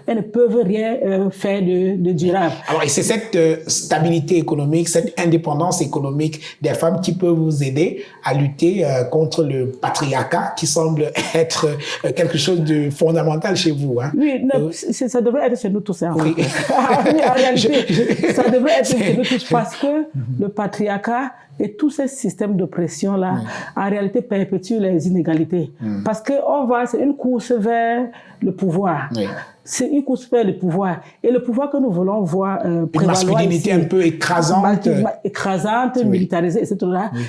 elles ne peuvent rien faire de durable. Alors, et c'est cette stabilité économique, cette indépendance économique des femmes qui peut vous aider à lutter contre le patriarcat qui semble être quelque chose de fondamental chez vous. Hein. Oui, ça devrait être chez nous tous. Hein. Oui. Oui, en réalité, ça devrait être chez nous tous parce que le patriarcat et tous ces systèmes d'oppression-là, en réalité, perpétuent les inégalités. Parce que c'est une course vers le pouvoir. C'est une course vers le pouvoir. Et le pouvoir que nous voulons voir prévaloir, une masculinité un peu écrasante. Écrasante, militarisée, etc.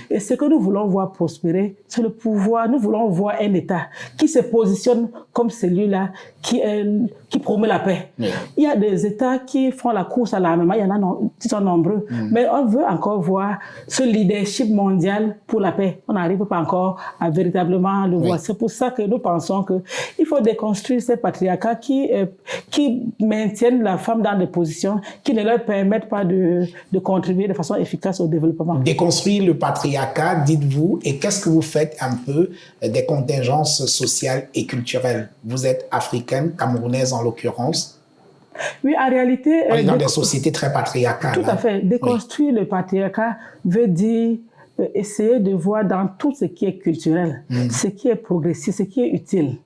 Et ce que nous voulons voir prospérer, c'est le pouvoir. Nous voulons voir un État qui se positionne comme celui-là, qui promeut la paix. Il y a des États qui font la course à l'armement, il y en a qui sont nombreux. Mais on veut encore voir ce leadership mondial pour la paix. On n'arrive pas encore à véritablement le voir. C'est pour ça que nous pensons qu'il faut déconstruire ces patriarcats qui maintiennent la femme dans des positions qui ne leur permettent pas de contribuer de façon efficace au développement. Déconstruire le patriarcat, dites-vous, et qu'est-ce que vous faites un peu des contingences sociales et culturelles? Vous êtes africaine, camerounaise en l'occurrence. Oui, en réalité... On est dans des sociétés très patriarcales. Tout à fait. Déconstruire le patriarcat veut dire essayer de voir dans tout ce qui est culturel, ce qui est progressif, ce qui est utile.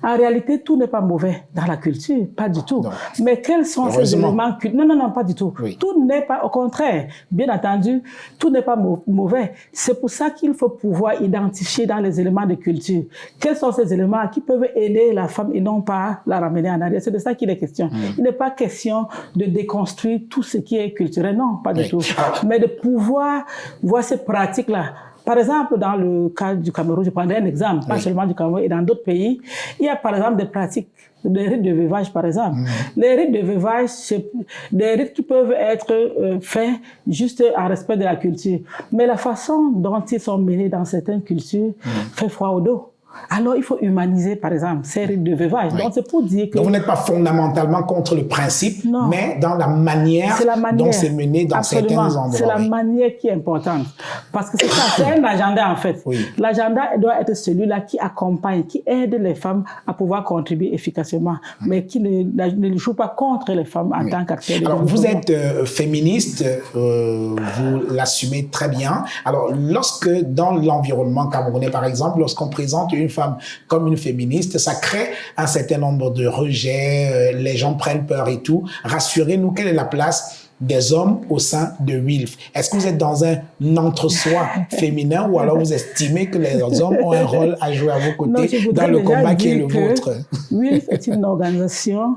En réalité, tout n'est pas mauvais dans la culture, pas du tout. Non. Mais quels sont ces éléments culturels? Non, pas du tout. Tout n'est pas, au contraire, bien entendu, tout n'est pas mauvais. C'est pour ça qu'il faut pouvoir identifier dans les éléments de culture quels sont ces éléments qui peuvent aider la femme et non pas la ramener en arrière. C'est de ça qu'il est question. Il n'est pas question de déconstruire tout ce qui est culturel, non, pas du tout. Mais de pouvoir voir ces pratiques-là. Par exemple, dans le cas du Cameroun, je prendrai un exemple, pas seulement du Cameroun, et dans d'autres pays, il y a par exemple des pratiques, des rites de veuvage par exemple. Les rites de veuvage, c'est des rites qui peuvent être faits juste en respect de la culture. Mais la façon dont ils sont menés dans certaines cultures fait froid au dos. alors il faut humaniser, par exemple, ces rites de veuvage. Donc, c'est pour dire que... Donc, vous n'êtes pas fondamentalement contre le principe, mais dans la manière dont c'est mené dans certains endroits. C'est la manière qui est importante. Parce que c'est ça, c'est un agenda, en fait. L'agenda doit être celui-là qui accompagne, qui aide les femmes à pouvoir contribuer efficacement, mais qui ne joue pas contre les femmes en tant qu'acteurs. Alors, vous êtes féministe, vous l'assumez très bien. Alors, lorsque dans l'environnement camerounais, par exemple, lorsqu'on présente une femme comme une féministe, ça crée un certain nombre de rejets, les gens prennent peur et tout. Rassurez-nous, quelle est la place des hommes au sein de WILF? Est-ce que vous êtes dans un entre-soi féminin ou alors vous estimez que les hommes ont un rôle à jouer à vos côtés dans le combat qui est le vôtre? WILF est une organisation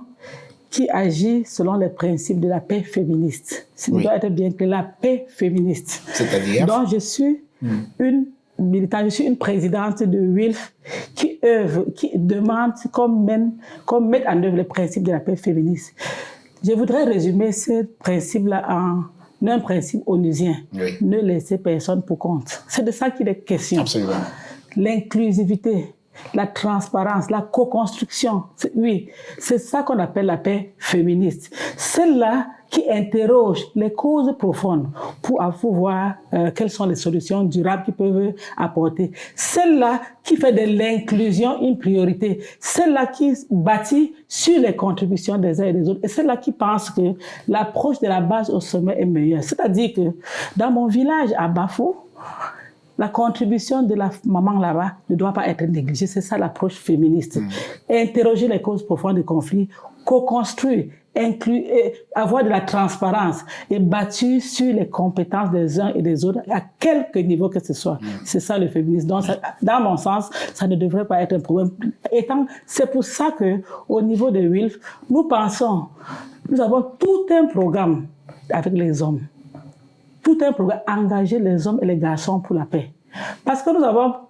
qui agit selon les principes de la paix féministe. Ça doit être bien que la paix féministe. C'est-à-dire? Donc, je suis une militante, je suis une présidente de WILF qui œuvre, qui demande qu'on mette en œuvre les principes de la paix féministe. Je voudrais résumer ce principe-là en un principe onusien. Ne laisser personne pour compte. C'est de ça qu'il est question. Absolument. L'inclusivité, la transparence, la co-construction. Oui, c'est ça qu'on appelle la paix féministe. Celle-là qui interroge les causes profondes pour voir quelles sont les solutions durables qu'ils peuvent apporter. Celle-là qui fait de l'inclusion une priorité. Celle-là qui bâtit sur les contributions des uns et des autres. Et celle-là qui pense que l'approche de la base au sommet est meilleure. C'est-à-dire que dans mon village à Bafou, la contribution de la maman là-bas ne doit pas être négligée. C'est ça l'approche féministe. Interroger les causes profondes des conflits, co-construire, avoir de la transparence et bâtir sur les compétences des uns et des autres à quelque niveau que ce soit. C'est ça le féminisme. Donc, dans mon sens, ça ne devrait pas être un problème. C'est pour ça qu'au niveau de WILF, nous avons tout un programme avec les hommes. Tout un programme, engager les hommes et les garçons pour la paix. Parce que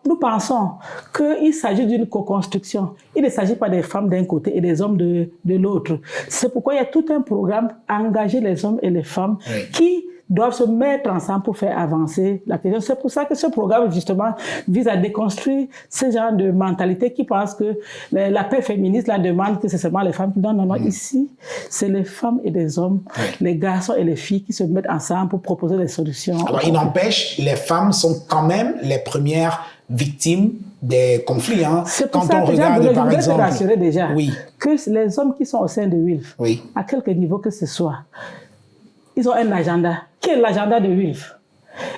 nous pensons qu'il s'agit d'une co-construction. Il ne s'agit pas des femmes d'un côté et des hommes de l'autre. C'est pourquoi il y a tout un programme, engager les hommes et les femmes qui doivent se mettre ensemble pour faire avancer la question. C'est pour ça que ce programme, justement, vise à déconstruire ce genre de mentalité qui pense que la paix féministe la demande que c'est seulement les femmes. Non. Ici, c'est les femmes et les hommes, les garçons et les filles qui se mettent ensemble pour proposer des solutions. Alors, il n'empêche, les femmes sont quand même les premières victimes des conflits. C'est pour ça que je voudrais te rassurer déjà que les hommes qui sont au sein de WILF, à quelque niveau que ce soit, ils ont un agenda. Qui est l'agenda de WILF?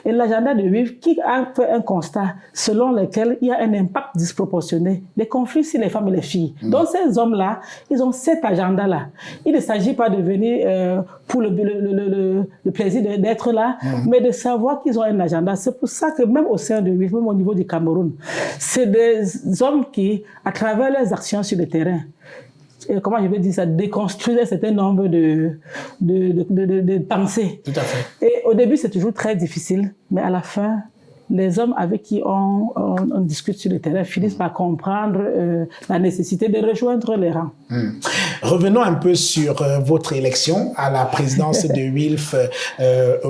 Et l'agenda de WILF qui a fait un constat selon lequel il y a un impact disproportionné des conflits sur les femmes et les filles. Donc ces hommes-là, ils ont cet agenda-là. Il ne s'agit pas de venir pour le plaisir d'être là, mais de savoir qu'ils ont un agenda. C'est pour ça que même au sein de WILF, même au niveau du Cameroun, c'est des hommes qui, à travers leurs actions sur le terrain, comment je vais dire ça, déconstruire un certain nombre de pensées. Tout à fait. Et au début, c'est toujours très difficile, mais à la fin, les hommes avec qui on discute sur le terrain finissent par comprendre la nécessité de rejoindre les rangs. Revenons un peu sur votre élection à la présidence de WILF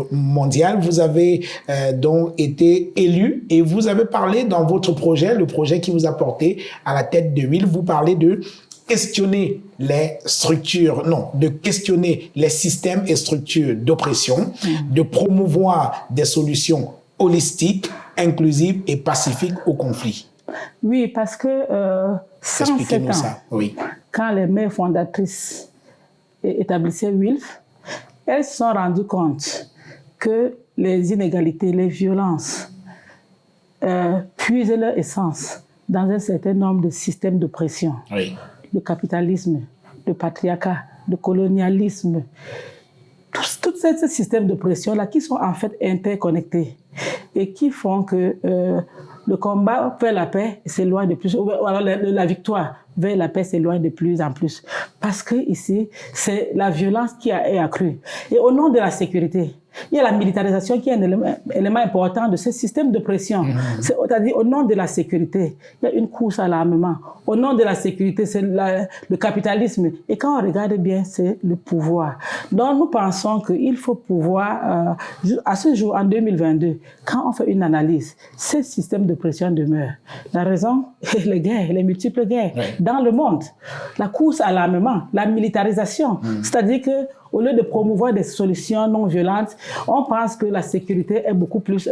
mondial. Vous avez donc été élu et vous avez parlé dans votre projet, le projet qui vous a porté à la tête de WILF, vous parlez de questionner les structures, de questionner les systèmes et structures d'oppression, de promouvoir des solutions holistiques, inclusives et pacifiques au conflit. Oui, parce que 107 ans, quand les mères fondatrices établissaient WILF, elles se sont rendues compte que les inégalités, les violences puisent leur essence dans un certain nombre de systèmes d'oppression. Le capitalisme, le patriarcat, le colonialisme, tous ces systèmes d'oppression-là qui sont en fait interconnectés et qui font que le combat vers la paix s'éloigne de plus, ou alors la victoire vers la paix s'éloigne de plus en plus. Parce que ici, c'est la violence qui est accrue. Et au nom de la sécurité, il y a la militarisation qui est un élément important de ce système de pression. C'est-à-dire, au nom de la sécurité, il y a une course à l'armement. Au nom de la sécurité, c'est le capitalisme. Et quand on regarde bien, c'est le pouvoir. Donc, nous pensons qu'il faut pouvoir, à ce jour, en 2022, quand on fait une analyse, ce système de pression demeure. La raison, les guerres, les multiples guerres dans le monde, la course à l'armement, la militarisation. C'est-à-dire que au lieu de promouvoir des solutions non violentes, on pense que la sécurité est beaucoup plus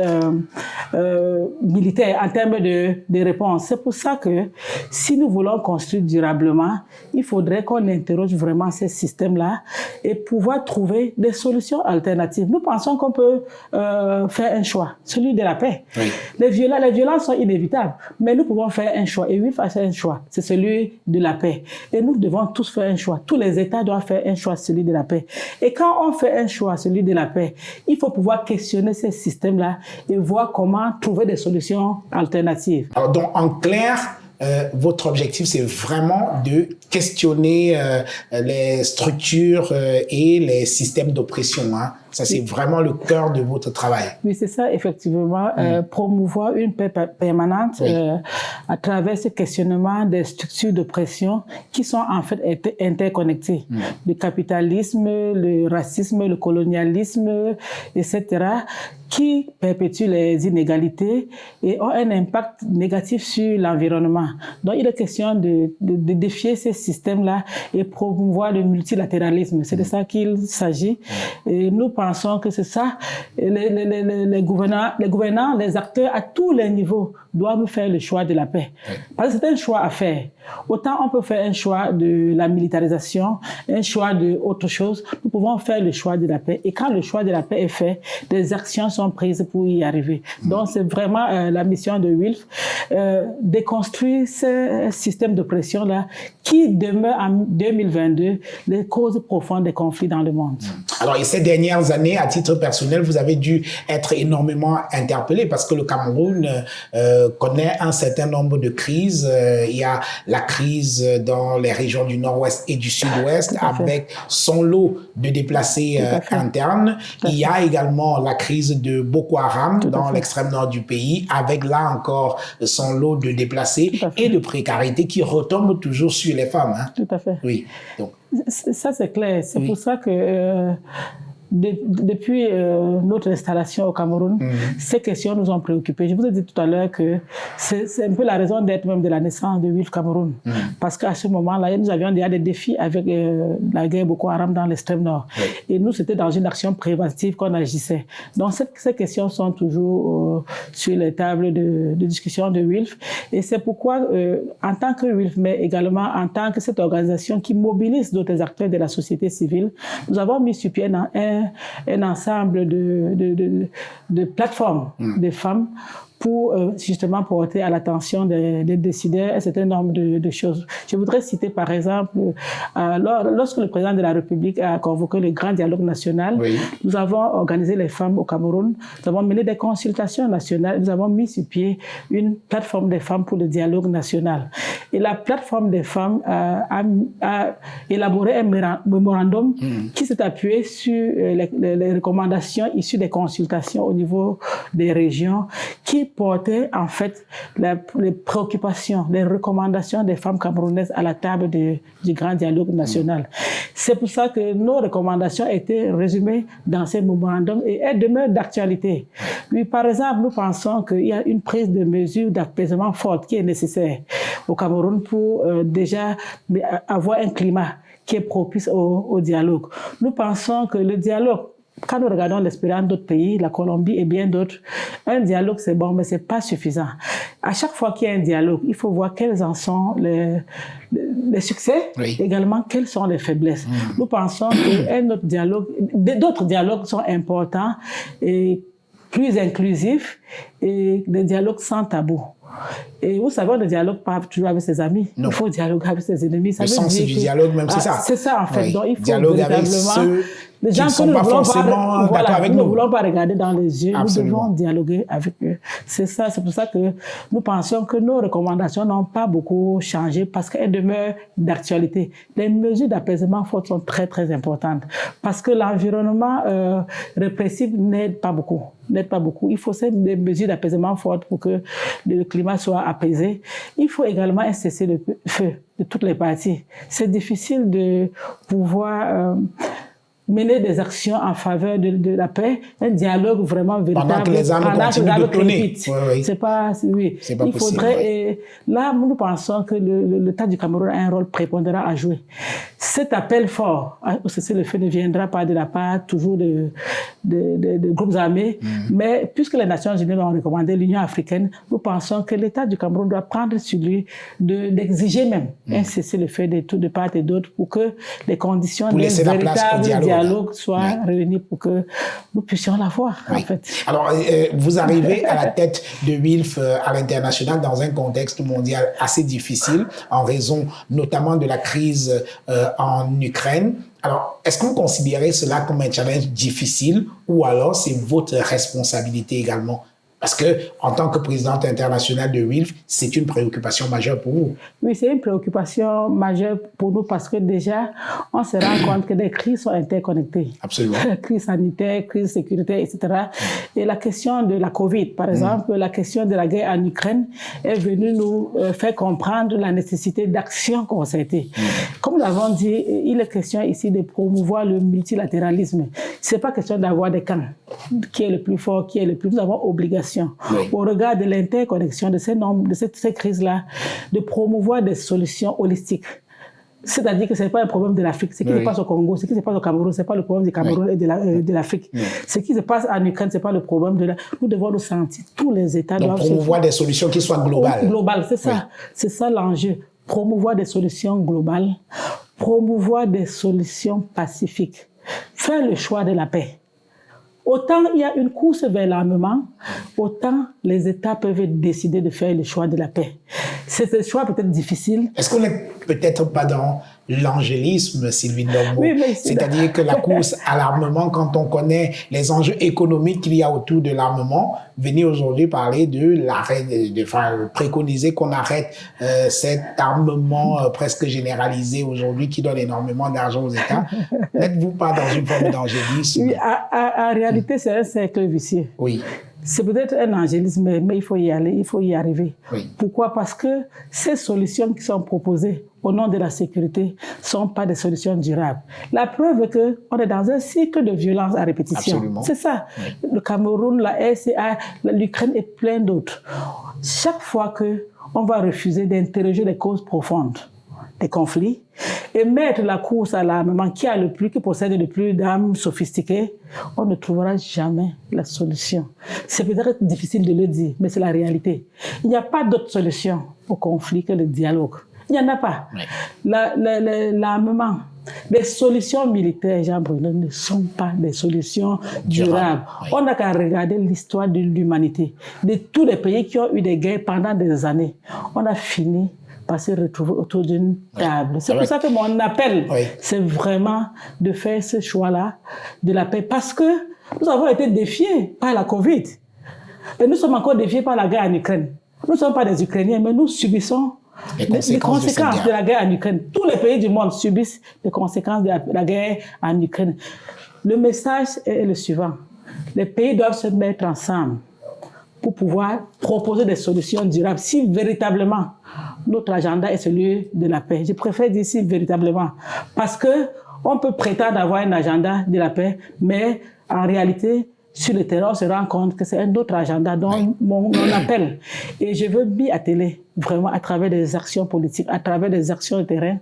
militaire en termes de réponse. C'est pour ça que si nous voulons construire durablement, il faudrait qu'on interroge vraiment ces systèmes-là et pouvoir trouver des solutions alternatives. Nous pensons qu'on peut faire un choix, celui de la paix. Les violences sont inévitables, mais nous pouvons faire un choix. Et WILF a fait un choix, c'est celui de la paix. Et nous devons tous faire un choix. Tous les États doivent faire un choix, celui de la paix. Et quand on fait un choix, celui de la paix, il faut pouvoir questionner ces systèmes-là et voir comment trouver des solutions alternatives. Alors, donc, en clair, votre objectif, c'est vraiment de questionner les structures et les systèmes d'oppression. Hein. Ça, c'est vraiment le cœur de votre travail. Oui, c'est ça, effectivement. Promouvoir une paix permanente à travers ce questionnement des structures d'oppression qui sont en fait interconnectées. Le capitalisme, le racisme, le colonialisme, etc., qui perpétuent les inégalités et ont un impact négatif sur l'environnement. Donc, il est question de défier ces systèmes-là et promouvoir le multilatéralisme. C'est de ça qu'il s'agit. Et nous pensons que c'est ça. Les gouvernants, les acteurs à tous les niveaux doivent faire le choix de la paix. Parce que c'est un choix à faire. Autant on peut faire un choix de la militarisation, un choix de autre chose, nous pouvons faire le choix de la paix. Et quand le choix de la paix est fait, des actions sont prises pour y arriver. Donc c'est vraiment la mission de WILF, déconstruire ce système de pression-là qui demeure en 2022 les causes profondes des conflits dans le monde. Alors, et ces dernières années, à titre personnel, vous avez dû être énormément interpellé parce que le Cameroun connaît un certain nombre de crises. Il y a la crise dans les régions du nord-ouest et du sud-ouest avec son lot de déplacés internes. Il y a également la crise de Boko Haram dans l'extrême nord du pays avec là encore son lot de déplacés et de précarité qui retombe toujours sur les femmes. Hein. Tout à fait. Oui. Donc, ça, c'est clair. C'est pour ça que depuis notre installation au Cameroun, ces questions nous ont préoccupés. Je vous ai dit tout à l'heure que c'est un peu la raison d'être même de la naissance de WILF Cameroun. Parce qu'à ce moment-là, nous avions déjà des défis avec la guerre Boko Haram dans l'extrême nord. Et nous, c'était dans une action préventive qu'on agissait. Donc, ces questions sont toujours sur les tables de discussion de WILF. Et c'est pourquoi, en tant que WILF, mais également en tant que cette organisation qui mobilise d'autres acteurs de la société civile, nous avons mis sur pied un ensemble de plateformes de femmes pour justement porter à l'attention des décideurs un certain nombre de choses. Je voudrais citer par exemple, lorsque le président de la République a convoqué le grand dialogue national, nous avons organisé les femmes au Cameroun, nous avons mené des consultations nationales, nous avons mis sur pied une plateforme des femmes pour le dialogue national. Et la plateforme des femmes a élaboré un mémorandum qui s'est appuyé sur les recommandations issues des consultations au niveau des régions qui portaient en fait les préoccupations, les recommandations des femmes camerounaises à la table du grand dialogue national. C'est pour ça que nos recommandations étaient résumées dans ces mémorandums et elles demeurent d'actualité. Puis, par exemple, nous pensons qu'il y a une prise de mesures d'apaisement forte qui est nécessaire au Cameroun pour déjà avoir un climat qui est propice au dialogue. Nous pensons que le dialogue, quand nous regardons l'expérience d'autres pays, la Colombie et bien d'autres, un dialogue c'est bon, mais c'est pas suffisant. À chaque fois qu'il y a un dialogue, il faut voir quels en sont les succès, également quelles sont les faiblesses. Nous pensons que d'autres dialogues sont importants et plus inclusifs et des dialogues sans tabou. Et vous savez, on ne dialogue pas toujours avec ses amis. Non. Il faut dialoguer avec ses ennemis. Ça le sens du dialogue, même, c'est ça. C'est ça, en fait. Donc, il faut dialogue avec ceux les gens qui ne sont pas forcément d'accord avec nous. Nous ne voulons pas regarder dans les yeux. Absolument. Nous devons dialoguer avec eux. C'est ça. C'est pour ça que nous pensons que nos recommandations n'ont pas beaucoup changé parce qu'elles demeurent d'actualité. Les mesures d'apaisement fortes sont très, très importantes parce que l'environnement répressif n'aide pas beaucoup. Il faut des mesures d'apaisement fortes pour que le climat soit apaisé. Il faut également un cessez-le-feu de toutes les parties. C'est difficile de pouvoir mener des actions en faveur de la paix, un dialogue vraiment véritable. Pendant que les armes continuent de tourner. C'est pas, oui. C'est pas il possible, faudrait, et là, nous pensons que l'État du Cameroun a un rôle prépondérant à jouer. Cet appel fort au cessez-le-feu ne viendra pas de la part toujours de groupes armés, mais puisque les Nations Unies l'ont recommandé, l'Union africaine, nous pensons que l'État du Cameroun doit prendre sur lui d'exiger même un cessez-le-feu de part et d'autre pour que les conditions d'un véritable dialogue soient réunies pour que nous puissions l'avoir, en fait. Alors, vous arrivez à la tête de WILF à l'international dans un contexte mondial assez difficile en raison notamment de la crise en Ukraine. Alors, est-ce que vous considérez cela comme un challenge difficile ou alors c'est votre responsabilité également? Parce que, en tant que présidente internationale de WILF, c'est une préoccupation majeure pour vous. Oui, c'est une préoccupation majeure pour nous parce que déjà, on se rend compte que les crises sont interconnectées. Absolument. Crise sanitaire, crise sécuritaire, etc. Et la question de la Covid, par exemple, la question de la guerre en Ukraine est venue nous faire comprendre la nécessité d'action concertée. Comme nous l'avons dit, il est question ici de promouvoir le multilatéralisme. C'est pas question d'avoir des camps. Qui est le plus fort, qui est le plus... Nous avons obligation. Oui. Au regard de l'interconnexion de ces crises-là, de promouvoir des solutions holistiques. C'est-à-dire que ce n'est pas un problème de l'Afrique. Ce qui se passe au Congo, ce qui se passe au Cameroun, ce n'est pas le problème du Cameroun et de l'Afrique. Ce qui se passe en Ukraine, ce n'est pas le problème de Nous devons nous sentir, tous les États doivent promouvoir des solutions qui soient globales. Globales, c'est ça. C'est ça l'enjeu. Promouvoir des solutions globales, promouvoir des solutions pacifiques. Faire le choix de la paix. Autant il y a une course vers l'armement, autant les États peuvent décider de faire le choix de la paix. C'est un choix peut-être difficile. Est-ce qu'on n'est peut-être pas dans l'angélisme, Sylvie Ndongo? Oui, c'est-à-dire que la course à l'armement, quand on connaît les enjeux économiques qu'il y a autour de l'armement, venir aujourd'hui parler de l'arrêt, préconiser qu'on arrête cet armement presque généralisé aujourd'hui qui donne énormément d'argent aux États, n'êtes-vous pas dans une forme d'angélisme? Oui, en réalité, c'est un cercle vicieux. Oui. C'est peut-être un angélisme, mais il faut y aller, il faut y arriver. Oui. Pourquoi? Parce que ces solutions qui sont proposées au nom de la sécurité ne sont pas des solutions durables. La preuve est qu'on est dans un cycle de violence à répétition. Absolument. C'est ça. Oui. Le Cameroun, la RCA, l'Ukraine et plein d'autres. Chaque fois qu'on va refuser d'interroger les causes profondes des conflits et mettre la course à l'armement qui possède le plus d'armes sophistiquées, on ne trouvera jamais la solution. C'est peut-être difficile de le dire, mais c'est la réalité. Il n'y a pas d'autre solution au conflit que le dialogue. Il n'y en a pas. Oui. L'armement, les solutions militaires, Jean-Bruno, ne sont pas des solutions durables. Oui. On n'a qu'à regarder l'histoire de l'humanité. De tous les pays qui ont eu des guerres pendant des années, on a fini par se retrouver autour d'une table. Oui. C'est pour ça que mon appel, c'est vraiment de faire ce choix-là de la paix. Parce que nous avons été défiés par la Covid. Et nous sommes encore défiés par la guerre en Ukraine. Nous ne sommes pas des Ukrainiens, mais nous subissons les conséquences de la guerre en Ukraine. Tous les pays du monde subissent les conséquences de la guerre en Ukraine. Le message est le suivant. Les pays doivent se mettre ensemble pour pouvoir proposer des solutions durables. Si véritablement notre agenda est celui de la paix. Je préfère dire si véritablement. Parce qu'on peut prétendre avoir un agenda de la paix, mais en réalité, sur le terrain, on se rend compte que c'est un autre agenda dont mon appel. Et je veux m'y atteler vraiment à travers des actions politiques, à travers des actions de terrain.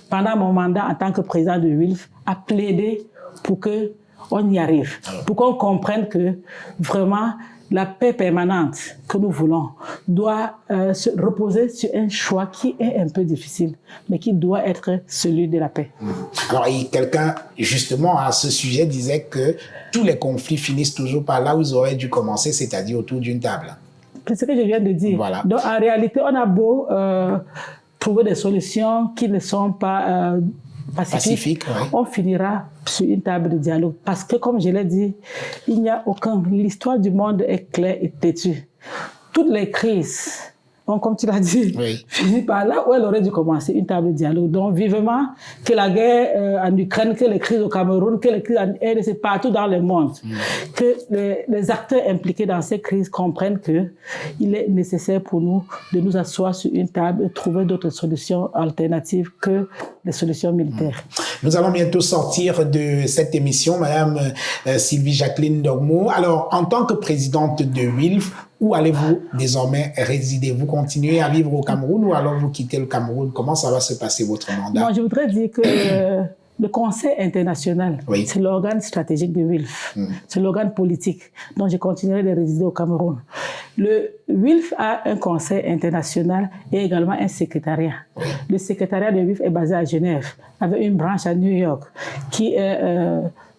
Pendant mon mandat en tant que président de WILF, à plaider pour qu'on y arrive, pour qu'on comprenne que vraiment la paix permanente que nous voulons doit se reposer sur un choix qui est un peu difficile, mais qui doit être celui de la paix. Alors, quelqu'un, justement, à ce sujet, disait que tous les conflits finissent toujours par là où ils auraient dû commencer, c'est-à-dire autour d'une table. C'est ce que je viens de dire. Voilà. Donc, en réalité, on a beau trouver des solutions qui ne sont pas pacifiques, on finira sur une table de dialogue. Parce que, comme je l'ai dit, il n'y a aucun... L'histoire du monde est claire et têtue. Toutes les crises donc comme tu l'as dit, finit par là où elle aurait dû commencer une table de dialogue. Donc vivement que la guerre en Ukraine, que les crises au Cameroun, que les crises en RDC, partout dans le monde, que les acteurs impliqués dans ces crises comprennent qu'il est nécessaire pour nous de nous asseoir sur une table et trouver d'autres solutions alternatives que les solutions militaires. Nous allons bientôt sortir de cette émission, Madame Sylvie Jacqueline Ndogmo. Alors, en tant que présidente de WILF, où allez-vous désormais résider? Vous continuez à vivre au Cameroun ou alors vous quittez le Cameroun? Comment ça va se passer votre mandat? Moi, je voudrais dire que le Conseil international, c'est l'organe stratégique de WILF. C'est l'organe politique. Donc, je continuerai de résider au Cameroun. Le WILF a un conseil international et également un secrétariat. Le secrétariat de WILF est basé à Genève, avec une branche à New York, qui est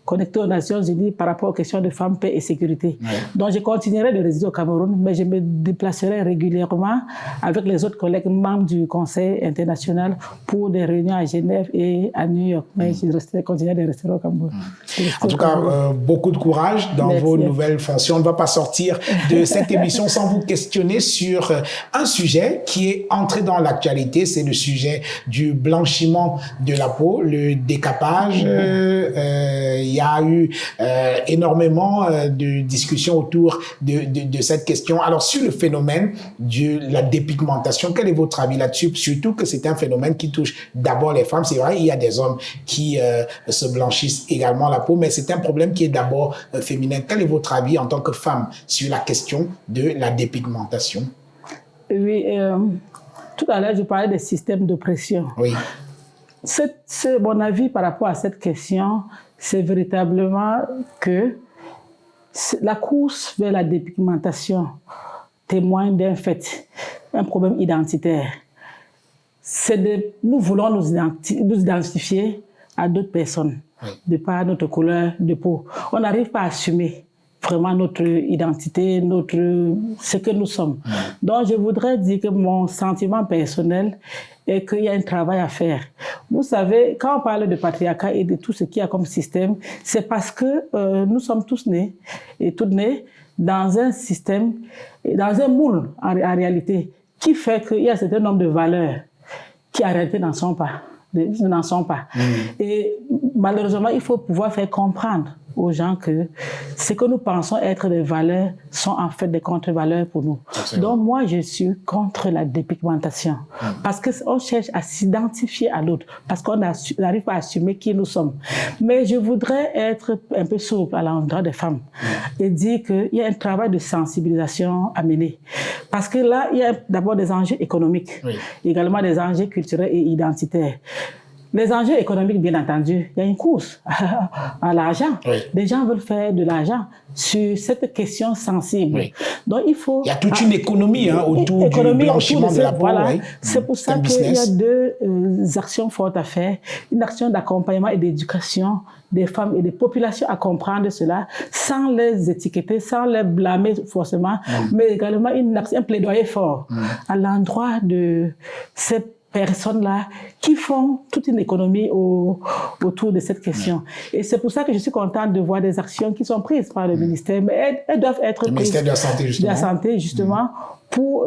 connectée aux Nations Unies par rapport aux questions de femmes, paix et sécurité. Donc, je continuerai de résider au Cameroun, mais je me déplacerai régulièrement avec les autres collègues membres du Conseil international pour des réunions à Genève et à New York. Mais je continuerai de rester au Cameroun. En tout cas, beaucoup de courage dans vos nouvelles fonctions. On ne va pas sortir de cette émission sans vous questionner sur un sujet qui est entré dans l'actualité. C'est le sujet du blanchiment de la peau, le décapage. Il y a eu énormément de discussions autour de cette question. Alors, sur le phénomène de la dépigmentation, quel est votre avis là-dessus? Surtout que c'est un phénomène qui touche d'abord les femmes. C'est vrai, il y a des hommes qui se blanchissent également la peau, mais c'est un problème qui est d'abord féminin. Quel est votre avis en tant que femme sur la question de la dépigmentation? Oui, tout à l'heure, je parlais des systèmes de pression. Oui. C'est mon avis par rapport à cette question, c'est véritablement que la course vers la dépigmentation témoigne d'un fait, un problème identitaire. Nous voulons nous identifier à d'autres personnes, de par notre couleur de peau. On n'arrive pas à assumer vraiment notre identité, ce que nous sommes. Donc, je voudrais dire que mon sentiment personnel est qu'il y a un travail à faire. Vous savez, quand on parle de patriarcat et de tout ce qu'il y a comme système, c'est parce que nous sommes tous nés et toutes nées dans un système, dans un moule en réalité, qui fait qu'il y a un certain nombre de valeurs qui en réalité n'en sont pas. Et malheureusement, il faut pouvoir faire comprendre aux gens que ce que nous pensons être des valeurs sont en fait des contre-valeurs pour nous. Absolument. Donc moi, je suis contre la dépigmentation parce qu'on cherche à s'identifier à l'autre, parce qu'on n'arrive pas à assumer qui nous sommes. Mais je voudrais être un peu souple à l'endroit des femmes et dire qu'il y a un travail de sensibilisation à mener. Parce que là, il y a d'abord des enjeux économiques, également des enjeux culturels et identitaires. Les enjeux économiques, bien entendu, il y a une course à l'argent. Les gens veulent faire de l'argent sur cette question sensible. Donc, il faut... Il y a toute une économie autour du blanchiment de la peau. Voilà. C'est pour ça qu'il y a deux actions fortes à faire. Une action d'accompagnement et d'éducation des femmes et des populations à comprendre cela, sans les étiqueter, sans les blâmer forcément, mais également un plaidoyer fort à l'endroit de cette personnes-là qui font toute une économie autour de cette question. Et c'est pour ça que je suis contente de voir des actions qui sont prises par le ministère, mais elles doivent être prises... Le ministère de la Santé, justement. De la Santé, justement, pour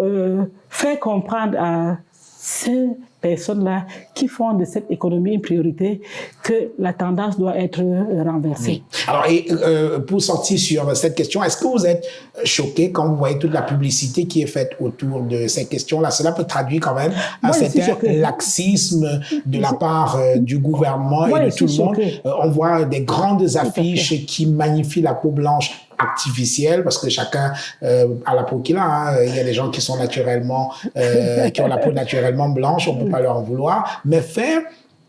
faire comprendre à ces personnes-là qui font de cette économie une priorité que la tendance doit être renversée. Alors, pour sortir sur cette question, est-ce que vous êtes choqué quand vous voyez toute la publicité qui est faite autour de ces questions-là? Cela peut traduire quand même un certain laxisme de la part du gouvernement et de tout le monde. On voit des grandes affiches qui magnifient la peau blanche artificielle, parce que chacun a la peau qu'il a. Il y a des gens qui sont naturellement, qui ont la peau naturellement blanche, on ne peut pas leur en vouloir, mais faire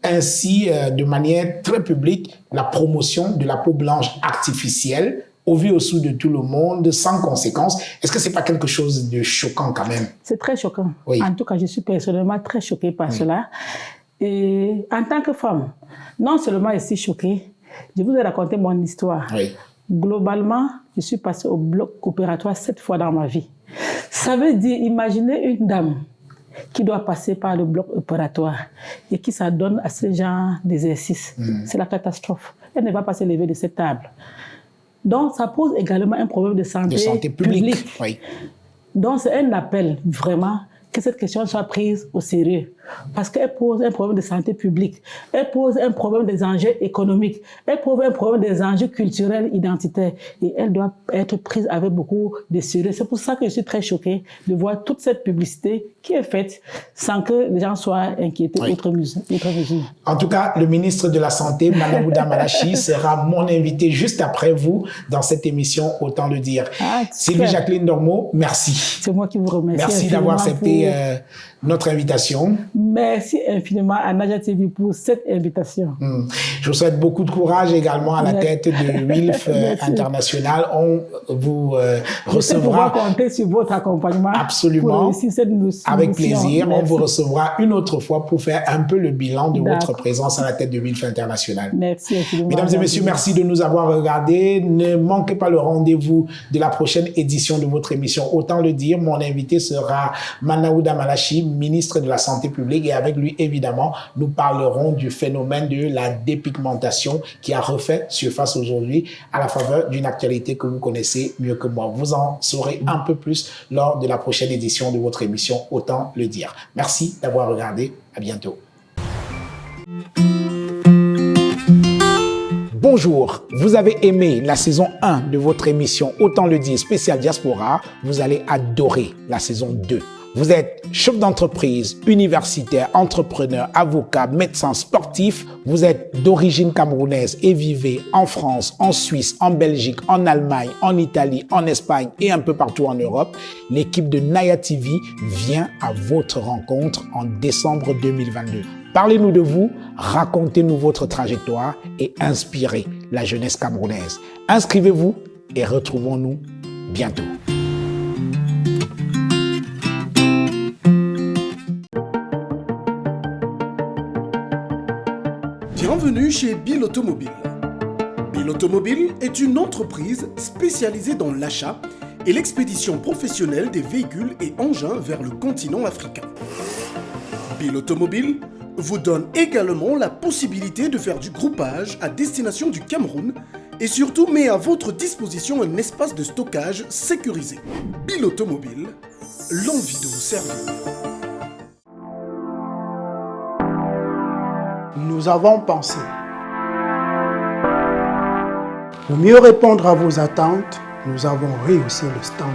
ainsi, de manière très publique, la promotion de la peau blanche artificielle, au vu au sous de tout le monde, sans conséquence, est-ce que ce n'est pas quelque chose de choquant quand même? C'est très choquant. En tout cas, je suis personnellement très choquée par cela. Et en tant que femme, non seulement je suis choquée, je vous ai raconté mon histoire. Globalement, je suis passée au bloc opératoire 7 fois dans ma vie. Ça veut dire, imaginez une dame qui doit passer par le bloc opératoire et qui s'adonne à ce genre d'exercice. C'est la catastrophe. Elle ne va pas se lever de cette table. Donc, ça pose également un problème de santé publique. Donc, c'est un appel vraiment que cette question soit prise au sérieux. Parce qu'elle pose un problème de santé publique, elle pose un problème des enjeux économiques, elle pose un problème des enjeux culturels, identitaires. Et elle doit être prise avec beaucoup de sérieux. C'est pour ça que je suis très choquée de voir toute cette publicité qui est faite sans que les gens soient inquiétés outre mesure. En tout cas, le ministre de la Santé, Manawuda Malachi, sera mon invité juste après vous dans cette émission, autant le dire. Sylvie Jacqueline Dormeau, merci. C'est moi qui vous remercie. Merci d'avoir accepté notre invitation. Merci infiniment à Nadia TV pour cette invitation. Je vous souhaite beaucoup de courage également à la tête de WILF International. On vous recevra. Je compter sur votre accompagnement. Absolument. Avec plaisir. Merci. On vous recevra une autre fois pour faire un peu le bilan de votre présence à la tête de WILF International. Merci infiniment. Mesdames et messieurs, merci de nous avoir regardés. Ne manquez pas le rendez-vous de la prochaine édition de votre émission. Autant le dire, mon invité sera Manawuda Malachi, ministre de la Santé publique, et avec lui, évidemment, nous parlerons du phénomène de la dépigmentation qui a refait surface aujourd'hui à la faveur d'une actualité que vous connaissez mieux que moi. Vous en saurez un peu plus lors de la prochaine édition de votre émission, autant le dire. Merci d'avoir regardé. À bientôt. Bonjour, vous avez aimé la saison 1 de votre émission Autant le dire spécial Diaspora, vous allez adorer la saison 2. Vous êtes chef d'entreprise, universitaire, entrepreneur, avocat, médecin, sportif. Vous êtes d'origine camerounaise et vivez en France, en Suisse, en Belgique, en Allemagne, en Italie, en Espagne et un peu partout en Europe. L'équipe de Naya TV vient à votre rencontre en décembre 2022. Parlez-nous de vous, racontez-nous votre trajectoire et inspirez la jeunesse camerounaise. Inscrivez-vous et retrouvons-nous bientôt. Bienvenue chez Bill Automobile. Bill Automobile est une entreprise spécialisée dans l'achat et l'expédition professionnelle des véhicules et engins vers le continent africain. Bill Automobile vous donne également la possibilité de faire du groupage à destination du Cameroun et surtout met à votre disposition un espace de stockage sécurisé. Bill Automobile, l'envie de vous servir. Nous avons pensé. Pour mieux répondre à vos attentes, nous avons rehaussé le standing.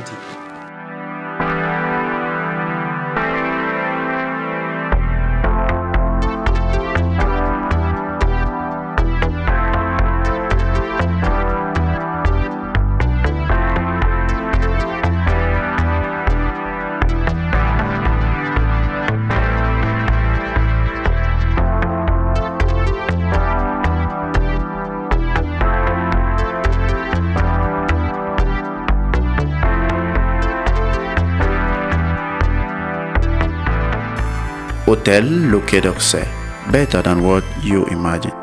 Hotel Le Quai d'Orsay. Better than what you imagine.